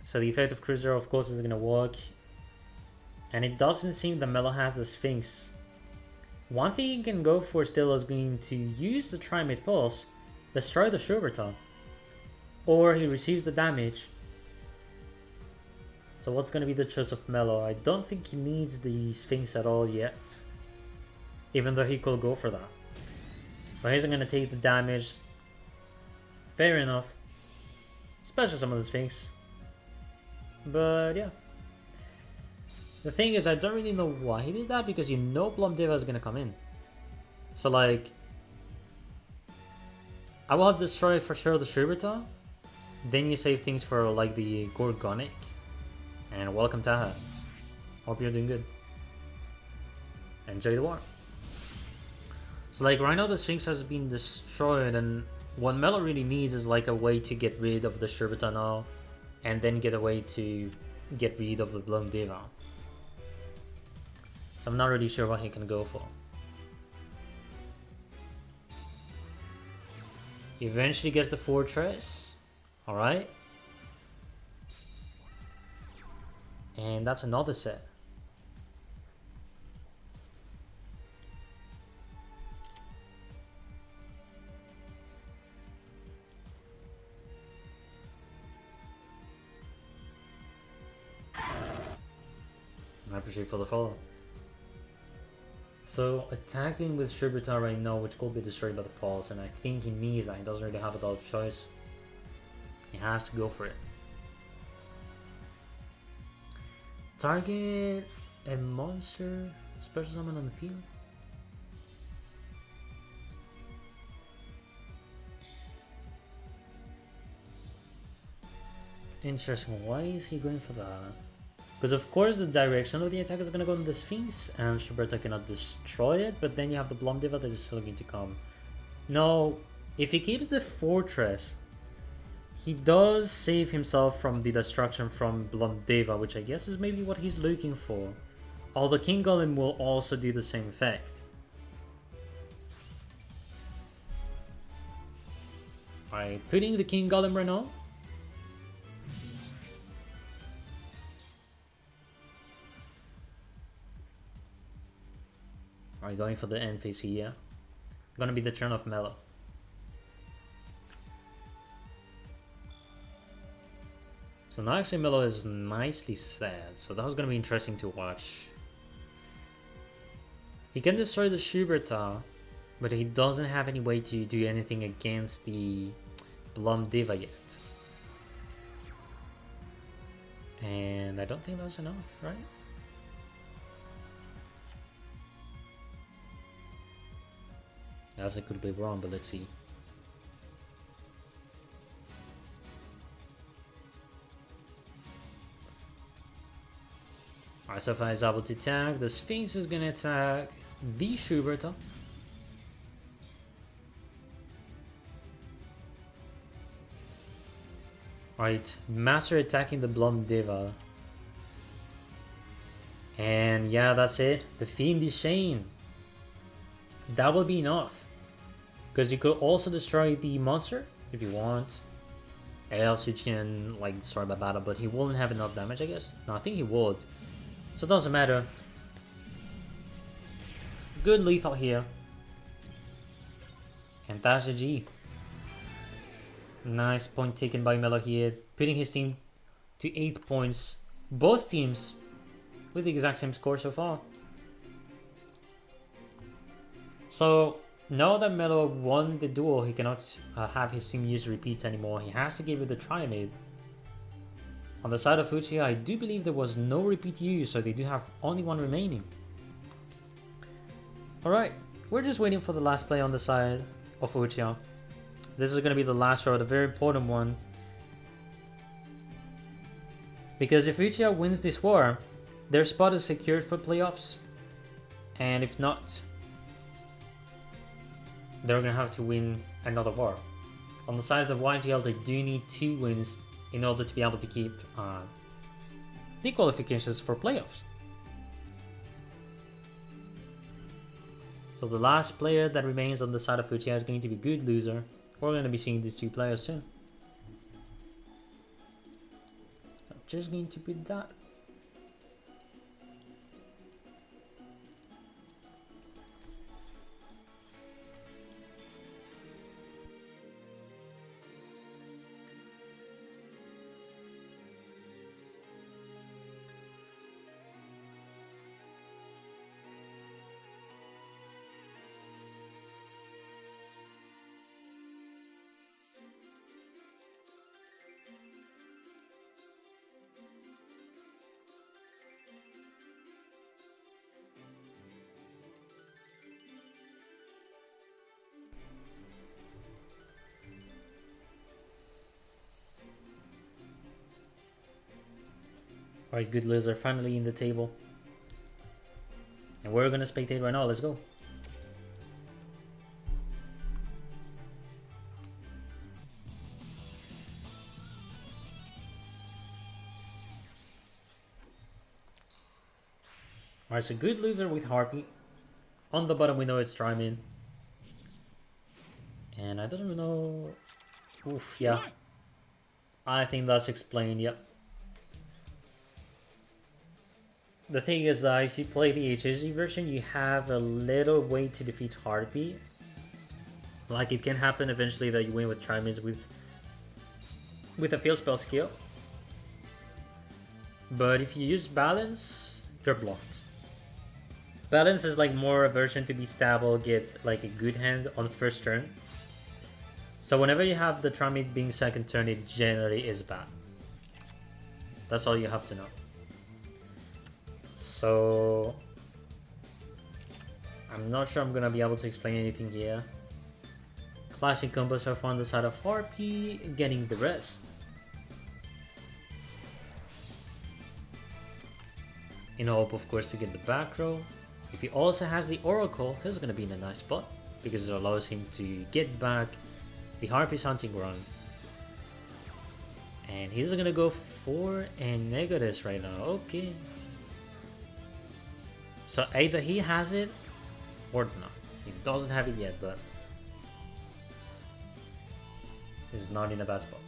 Speaker 1: So the effect of Cruiser of course is gonna work. And it doesn't seem that Melo has the Sphinx. One thing he can go for still is going to use the Trimate Pulse, destroy the Shuberton, or he receives the damage. So what's going to be the choice of Melo? I don't think he needs the Sphinx at all yet, even though he could go for that. But he's going to take the damage, fair enough, especially some of the Sphinx. But yeah. The thing is, I don't really know why he did that, because you know Blum Diva is going to come in. So like, I will have destroyed for sure the Shuberta. Then you save things for like the Gorgonic. And welcome Taha. Hope you're doing good. Enjoy the war. So like right now the Sphinx has been destroyed, and what Melo really needs is like a way to get rid of the Shuberta now. And then get a way to get rid of the Blum Diva. So I'm not really sure what he can go for. He eventually gets the Fortress. Alright. And that's another set. I appreciate for the follow. So attacking with Shuberta right now, which could be destroyed by the Pulse, and I think he needs that. He doesn't really have a lot of choice. He has to go for it. Target a monster, special summon on the field. Interesting. Why is he going for that? Because of course the direction of the attack is going to go on the Sphinx, and Shuberta cannot destroy it, but then you have the Blum Diva that is still going to come. No, if he keeps the Fortress, he does save himself from the destruction from Blum Diva, which I guess is maybe what he's looking for. Although King Golem will also do the same effect. Alright, putting the King Golem right now. Alright, going for the end phase here. Gonna be the turn of Melo. So now actually Melo is nicely sad, so that was gonna be interesting to watch. He can destroy the Shuberta, but he doesn't have any way to do anything against the Blum Diva yet. And I don't think that's enough, right? As I could be wrong, but let's see. Alright, so far is able to attack. The Sphinx is gonna attack the Schubert. Alright, Master attacking the Blonde Diva. And yeah, that's it. The Fiendish Chain. That will be enough. Because you could also destroy the monster if you want. Else you can like destroy by battle, but he wouldn't have enough damage, I guess. No, I think he would. So it doesn't matter. Good lethal here. And that's a G. Nice point taken by Melo here, putting his team to 8 points. Both teams with the exact same score so far. So now that Melo won the duel, he cannot have his team use repeats anymore. He has to give it the Triamid. On the side of Uchiha, I do believe there was no repeat used, so they do have only one remaining. Alright, we're just waiting for the last play on the side of Uchiha. This is going to be the last round, a very important one. Because if Uchiha wins this war, their spot is secured for playoffs. And if not, they're going to have to win another war. On the side of the YGO, they do need 2 wins in order to be able to keep the qualifications for playoffs. So the last player that remains on the side of Uchiha is going to be Good Loser. We're going to be seeing these 2 players soon. So I'm just going to put that. Alright, Good Loser finally in the table. And we're gonna spectate right now, let's go. Alright, so Good Loser with Harpy. On the bottom we know it's Triamid. And I don't know... Oof, yeah. I think that's explained, yep. The thing is that if you play the HSG version, you have a little way to defeat Harpy. Like it can happen eventually that you win with Trimids with a field spell skill. But if you use Balance, you're blocked. Balance is like more a version to be stable, get like a good hand on first turn. So whenever you have the Trimid being second turn, it generally is bad. That's all you have to know. So I'm not sure I'm gonna be able to explain anything here. Classic combo so far on the side of Harpy, getting the rest. In hope, of course, to get the back row. If he also has the Oracle, he's gonna be in a nice spot because it allows him to get back the Harpy's hunting ground. And he's gonna go for a Negatus right now. Okay. So either he has it or not. He doesn't have it yet, but he's not in a bad spot.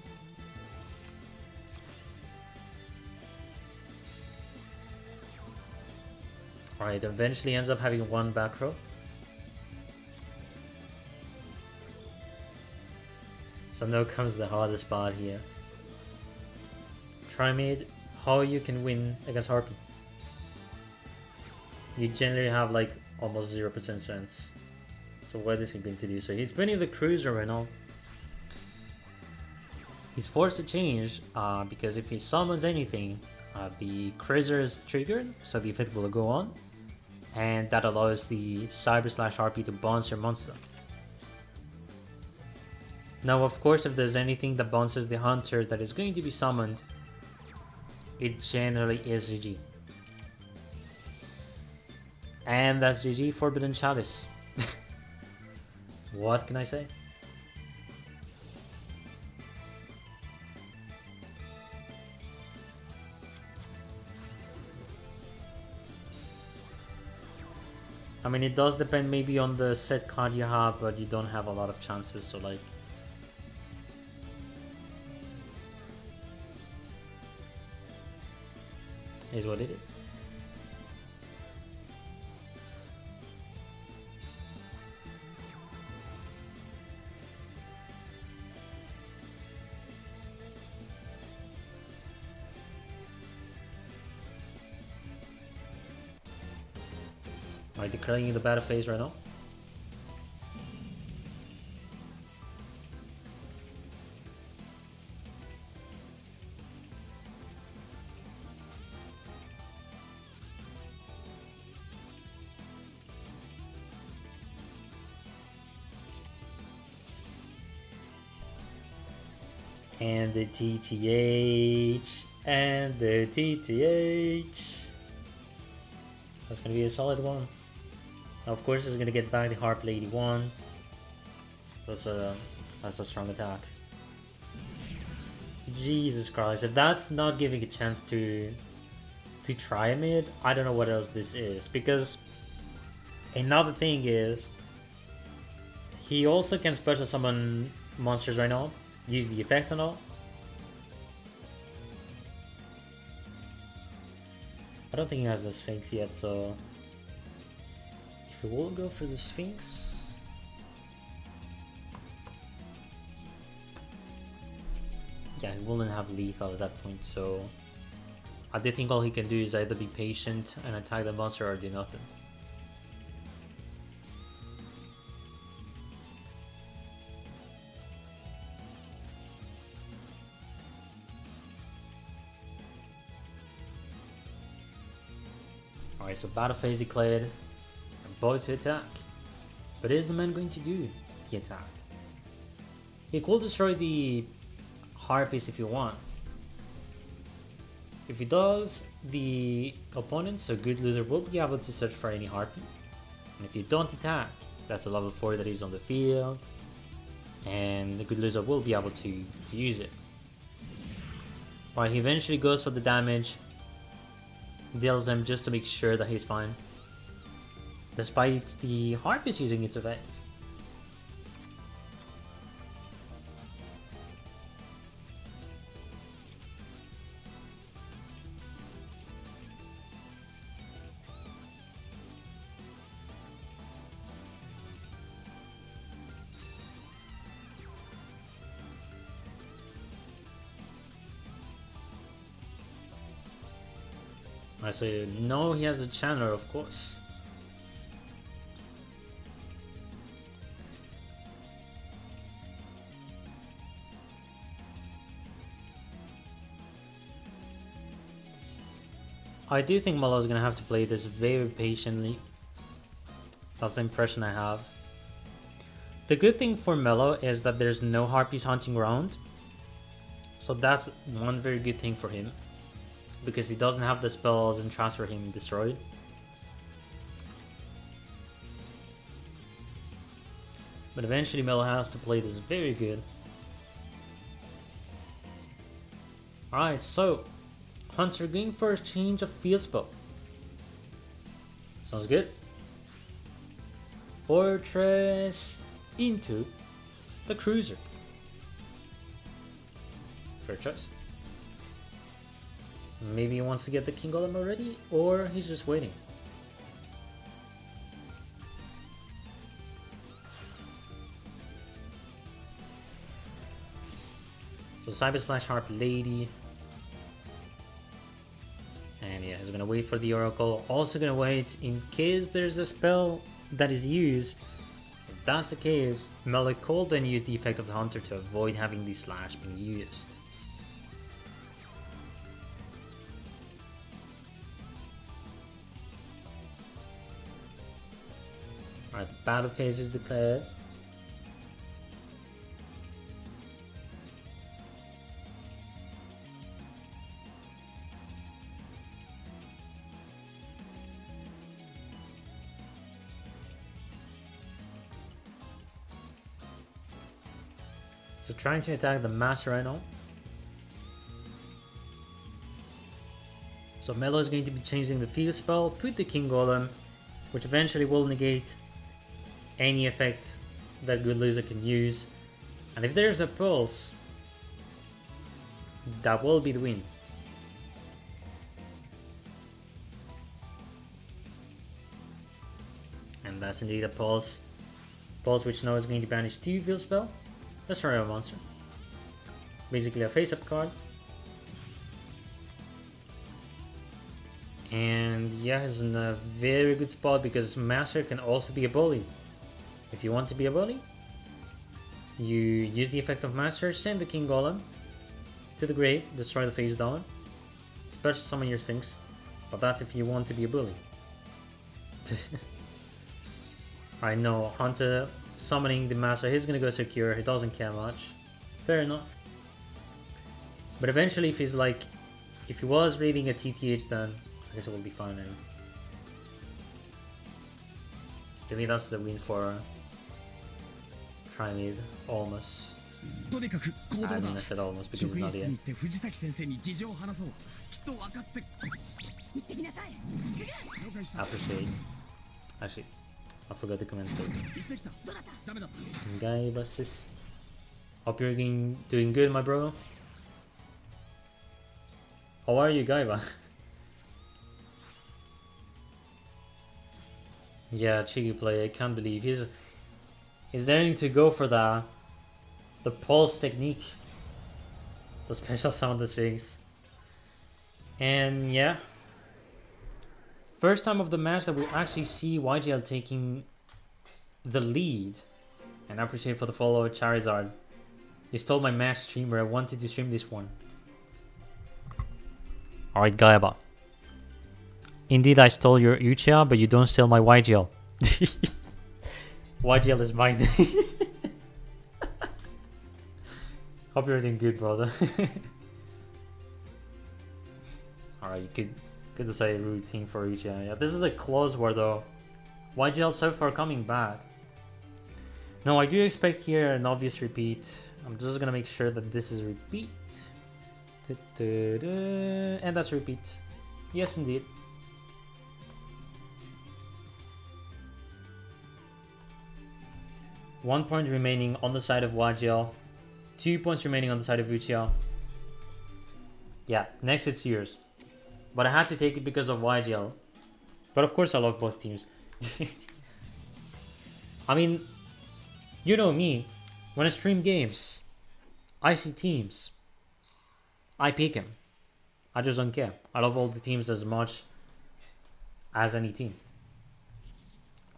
Speaker 1: Alright, eventually ends up having one back row. So now comes the hardest part here. Trimid, how you can win against Harpy. You generally have like almost 0% chance. So what is he going to do? So he's putting the Cruiser right now. He's forced to change because if he summons anything, the Cruiser is triggered, so the effect will go on. And that allows the Cyber/Harpy to bounce your monster. Now of course if there's anything that bounces the Hunter that is going to be summoned, it generally is GG. And that's GG Forbidden Chalice. What can I say? I mean, it does depend maybe on the set card you have, but you don't have a lot of chances, so like... is what it is. Alright, declaring the battle phase right now. And the TTH, and the TTH. That's gonna be a solid one. Now, of course, it's gonna get back the Harp Lady 1. That's a strong attack. Jesus Christ! If that's not giving a chance to try a mid, I don't know what else this is. Because another thing is, he also can special summon monsters right now. Use the effects and all. I don't think he has the Sphinx yet, so if he will go for the Sphinx, yeah, he wouldn't have lethal at that point. So I do think all he can do is either be patient and attack the monster or do nothing. Alright, so battle phase declared. And boy to attack. But is the man going to do the attack? He could destroy the Harpies if he wants. If he does, the opponent, so Good Loser, will be able to search for any Harpy. And if you don't attack, that's a level 4 that is on the field. And the Good Loser will be able to use it. Alright, he eventually goes for the damage. Deals them just to make sure that he's fine. Despite the Harpies using its effect. I say no, he has a Chandler, of course. I do think Malo is gonna have to play this very patiently. That's the impression I have. The good thing for Mello is that there's no Harpies hunting around. So that's one very good thing for him. Because he doesn't have the spells and transfer him destroyed. But eventually Mello has to play this very good. Alright, so Hunter going for a change of field spell. Sounds good. Fortress into the Cruiser. Fair choice. Maybe he wants to get the King Golem already, or he's just waiting. So Cyber Slash Harp Lady. And yeah, he's gonna wait for the Oracle. Also gonna wait in case there's a spell that is used. If that's the case, Malik will then use the effect of the Hunter to avoid having the Slash being used. Alright, the battle phase is declared. So trying to attack the master right now. So Melo is going to be changing the field spell, put the King Golem, which eventually will negate any effect that Good Loser can use. And if there's a pulse, that will be the win. And that's indeed a pulse. Pulse which now is going to banish 2 field spell. Destroy a monster. Basically a face-up card. And yeah, he's in a very good spot because Master can also be a bully. If you want to be a bully, you use the effect of Master, send the King Golem to the grave, destroy the face down, special summon your Sphinx. But that's if you want to be a bully. I know, Hunter summoning the Master, he's gonna go secure, he doesn't care much. Fair enough. But eventually if he's like, if he was reading a TTH then I guess it will be fine now. To me that's the win for Trimid, almost. I mean I said almost because it's not the end. Appreciate. Actually, I forgot to comment so. Guy versus. Hope you're doing good, my bro. How are you, Gaiba? Yeah, cheeky play. I can't believe he's daring to go for the pulse technique, the special summon the Sphinx. And yeah, first time of the match that we actually see YGL taking the lead. And I appreciate for the follow, Charizard. You stole my match streamer. I wanted to stream this one. Alright, Gaiba. Indeed, I stole your Uchiha, but you don't steal my YGL. YGL is mine. Hope you're doing good, brother. Alright, you could say routine for Uchiha. Yeah, this is a close war though. YGL so far coming back. No, I do expect here an obvious repeat. I'm just gonna make sure that this is a repeat. And that's a repeat. Yes, indeed. One point remaining on the side of YGL. 2 points remaining on the side of Uchiha. Yeah, next it's yours. But I had to take it because of YGL. But of course I love both teams. I mean, you know me. When I stream games, I see teams. I pick them. I just don't care. I love all the teams as much as any team.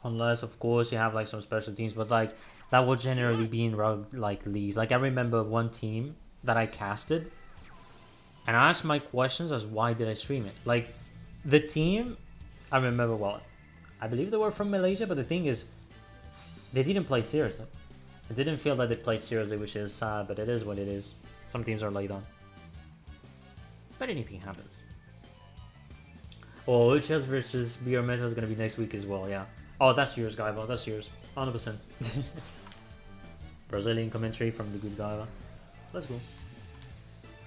Speaker 1: Unless, of course, you have like some special teams, but like that will generally be in like leagues. Like I remember one team that I casted, and I asked my questions as why did I stream it. Like the team, I remember well. I believe they were from Malaysia, but the thing is, they didn't play seriously. I didn't feel that they played seriously, which is sad, but it is what it is. Some teams are laid on. But anything happens. Oh, Uchihas versus BR Meta is going to be next week as well, yeah. Oh, that's yours, Gaiva. That's yours. 100%. Brazilian commentary from the good Gaiva. Let's go.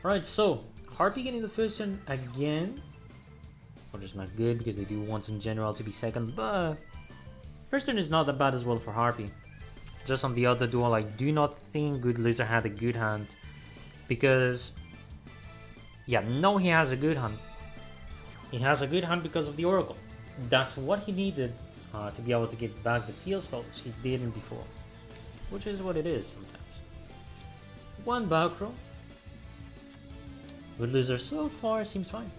Speaker 1: Alright, so Harpy getting the first turn again. Which is not good because they do want in general to be second, but first turn is not that bad as well for Harpy. Just on the other duel, I do not think Good Loser had a good hand. Because, yeah, no, he has a good hand. He has a good hand because of the Oracle. That's what he needed to be able to get back the field spell, which he didn't before. Which is what it is sometimes. One back row. Good Loser so far seems fine.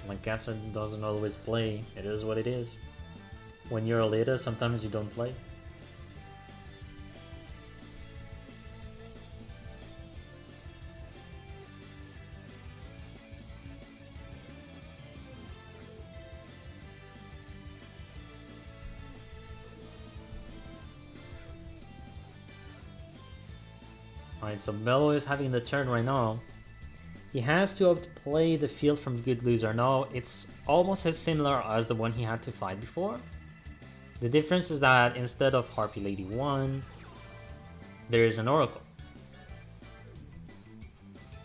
Speaker 1: Lancaster doesn't always play. It is what it is. When you're a leader, sometimes you don't play. Alright, so Velo is having the turn right now. He has to outplay the field from Good Loser. Now, it's almost as similar as the one he had to fight before. The difference is that instead of Harpy Lady 1, there is an Oracle.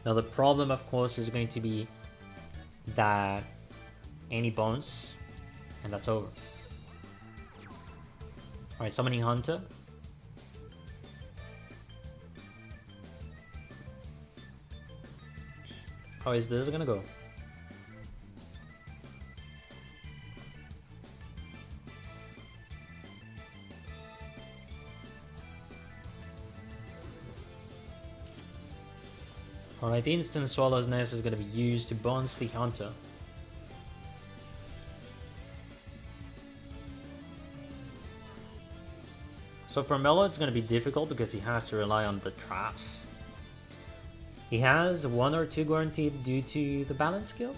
Speaker 1: Now the problem, of course, is going to be that any bones, and that's over. Alright, summoning Hunter. How is this gonna go? Alright, the instant Swallow's Nest is gonna be used to bounce the Hunter. So for Mello, it's going to be difficult because he has to rely on the traps. He has 1 or 2 guaranteed due to the balance skill.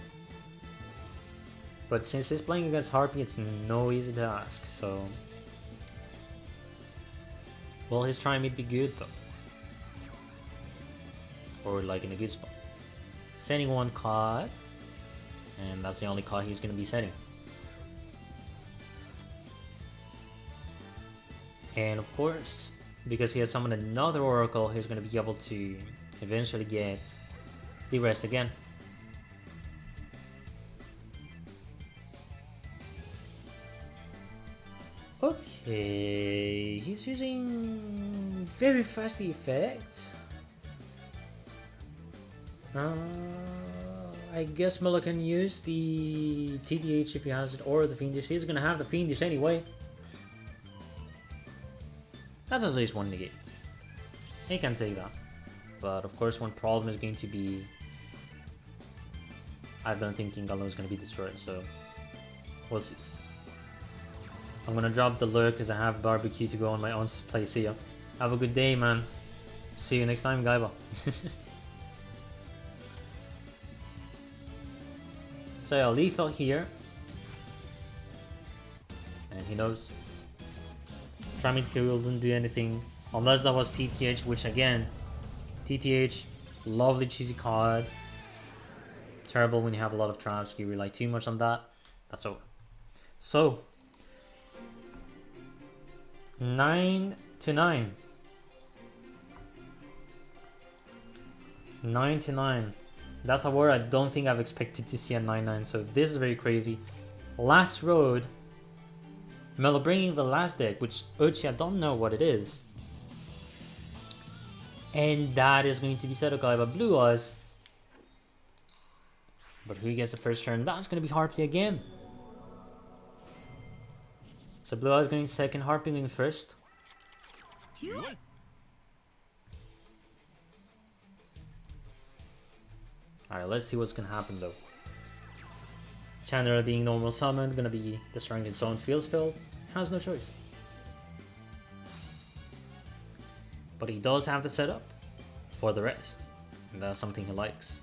Speaker 1: But since he's playing against Harpy, it's no easy task, so... Well, his try might be good though. Or like in a good spot. Setting 1 card. And that's the only card he's going to be setting. And of course, because he has summoned another Oracle, he's going to be able to eventually get the rest again. Okay, he's using very fast the effect. I guess Miller can use the TDH if he has it, or the Fiendish. He's going to have the Fiendish anyway. That's at least 1 negate. He can take that. But of course one problem is going to be... I don't think King Gallo is going to be destroyed, so... We'll see. I'm going to drop the lure because I have barbecue to go on my own place here. Have a good day, man. See you next time, Gaiba. So yeah, lethal here. And he knows. Tramit couldn't do anything unless that was TTH, which again, TTH, lovely cheesy card. Terrible when you have a lot of traps, you rely too much on that. That's over. So 9 to 9. 9 to 9. That's a word I don't think I've expected to see at 9-9, so this is very crazy. Last road. Melo bringing the last deck, which Uchiha don't know what it is. And that is going to be set up by Blue Eyes. But who gets the first turn? That's going to be Harpy again. So Blue Eyes going second, Harpy going first. Alright, let's see what's going to happen though. Chandra being normal summoned, gonna be destroying its own field spell. Has no choice. But he does have the setup for the rest. And that's something he likes.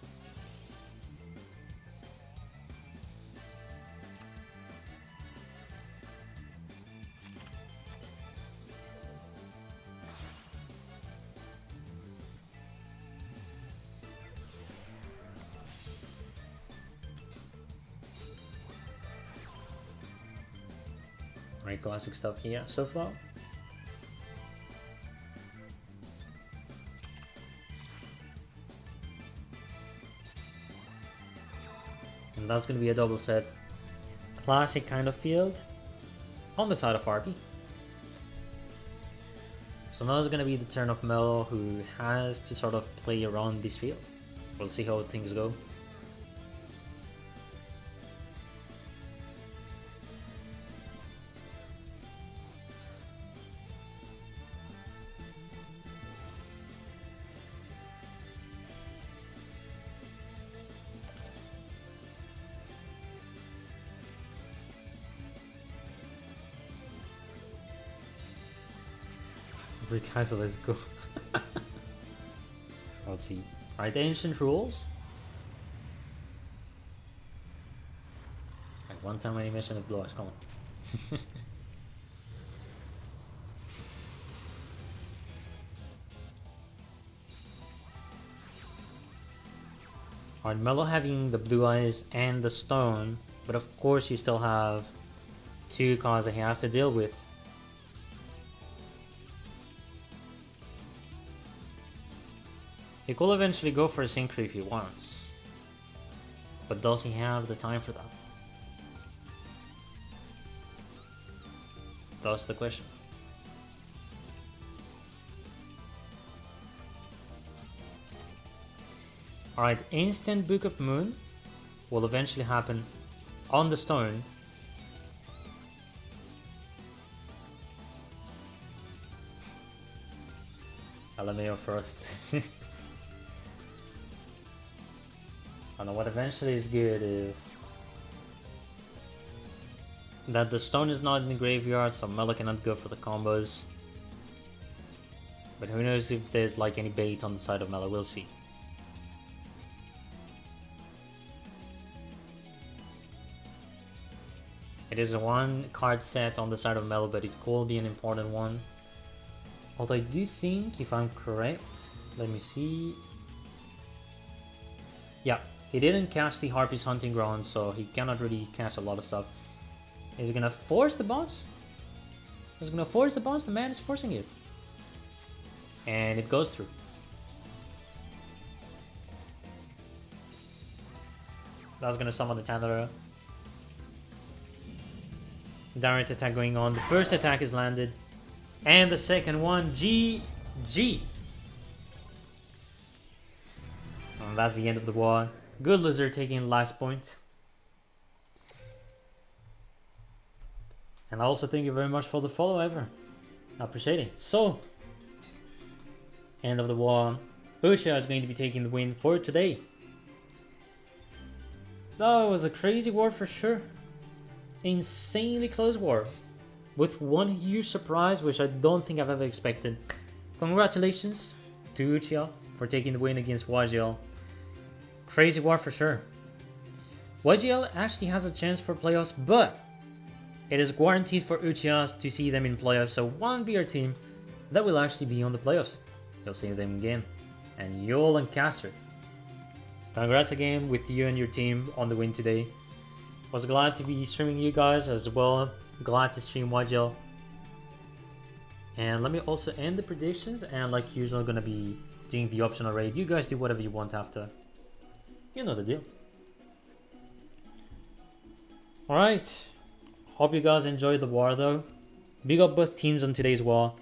Speaker 1: Right, classic stuff here so far. And that's going to be a double set. Classic kind of field on the side of Harpy. So now is going to be the turn of Melo, who has to sort of play around this field. We'll see how things go. Guys, so let's go. Let's see. Alright, the ancient rules. Like one time animation of Blue Eyes, come on. Alright, Melo having the Blue Eyes and the Stone, but of course you still have 2 cards that he has to deal with. He could eventually go for a synchro if he wants. But does he have the time for that? That's the question. Alright, instant Book of Moon will eventually happen on the stone. LMAO first. I know what eventually is good is that the stone is not in the graveyard, so Mela cannot go for the combos. But who knows if there's like any bait on the side of Mela, we'll see. It is a one card set on the side of Mela, but it could be an important one. Although I do think, if I'm correct, let me see. Yeah, he didn't catch the Harpy's Hunting Ground, so he cannot really catch a lot of stuff. Is he gonna force the bounce? Is he gonna force the bounce? The man is forcing it. And it goes through. That's gonna summon the Tantalus. Direct attack going on. The first attack is landed. And the second one, GG. And that's the end of the war. Good Lizard taking last point. And I also thank you very much for the follow, Ever. I appreciate it. So, end of the war. Uchiha is going to be taking the win for today. That was a crazy war for sure. Insanely close war. With one huge surprise, which I don't think I've ever expected. Congratulations to Uchiha for taking the win against YGO. Crazy war for sure. YGL actually has a chance for playoffs, but it is guaranteed for Uchihas to see them in playoffs, so one BR team that will actually be on the playoffs. You'll see them again. And Yol and Caster. Congrats again with you and your team on the win today. Was glad to be streaming you guys as well. Glad to stream YGL. And let me also end the predictions, and like usual I'm gonna be doing the optional raid. You guys do whatever you want after. You know the deal. Alright. Hope you guys enjoyed the war though. Big up both teams on today's war.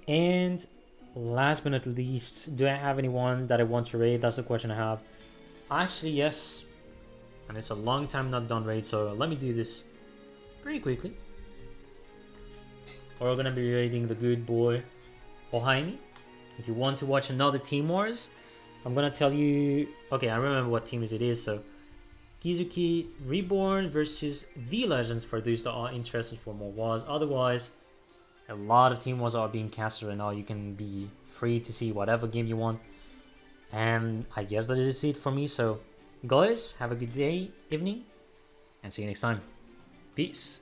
Speaker 1: And last but not least, do I have anyone that I want to raid? That's the question I have. Actually, yes. And it's a long time not done raid, so let me do this pretty quickly. We're gonna be raiding the good boy Ohaini. If you want to watch another Team Wars, I'm gonna tell you. Okay, I remember what teams it is. So Kizuki Reborn versus the Legends for those that are interested for more wars. Otherwise, a lot of Team Wars are being casted right now. You can be free to see whatever game you want. And I guess that is it for me. So guys, have a good day, evening, and see you next time. Peace.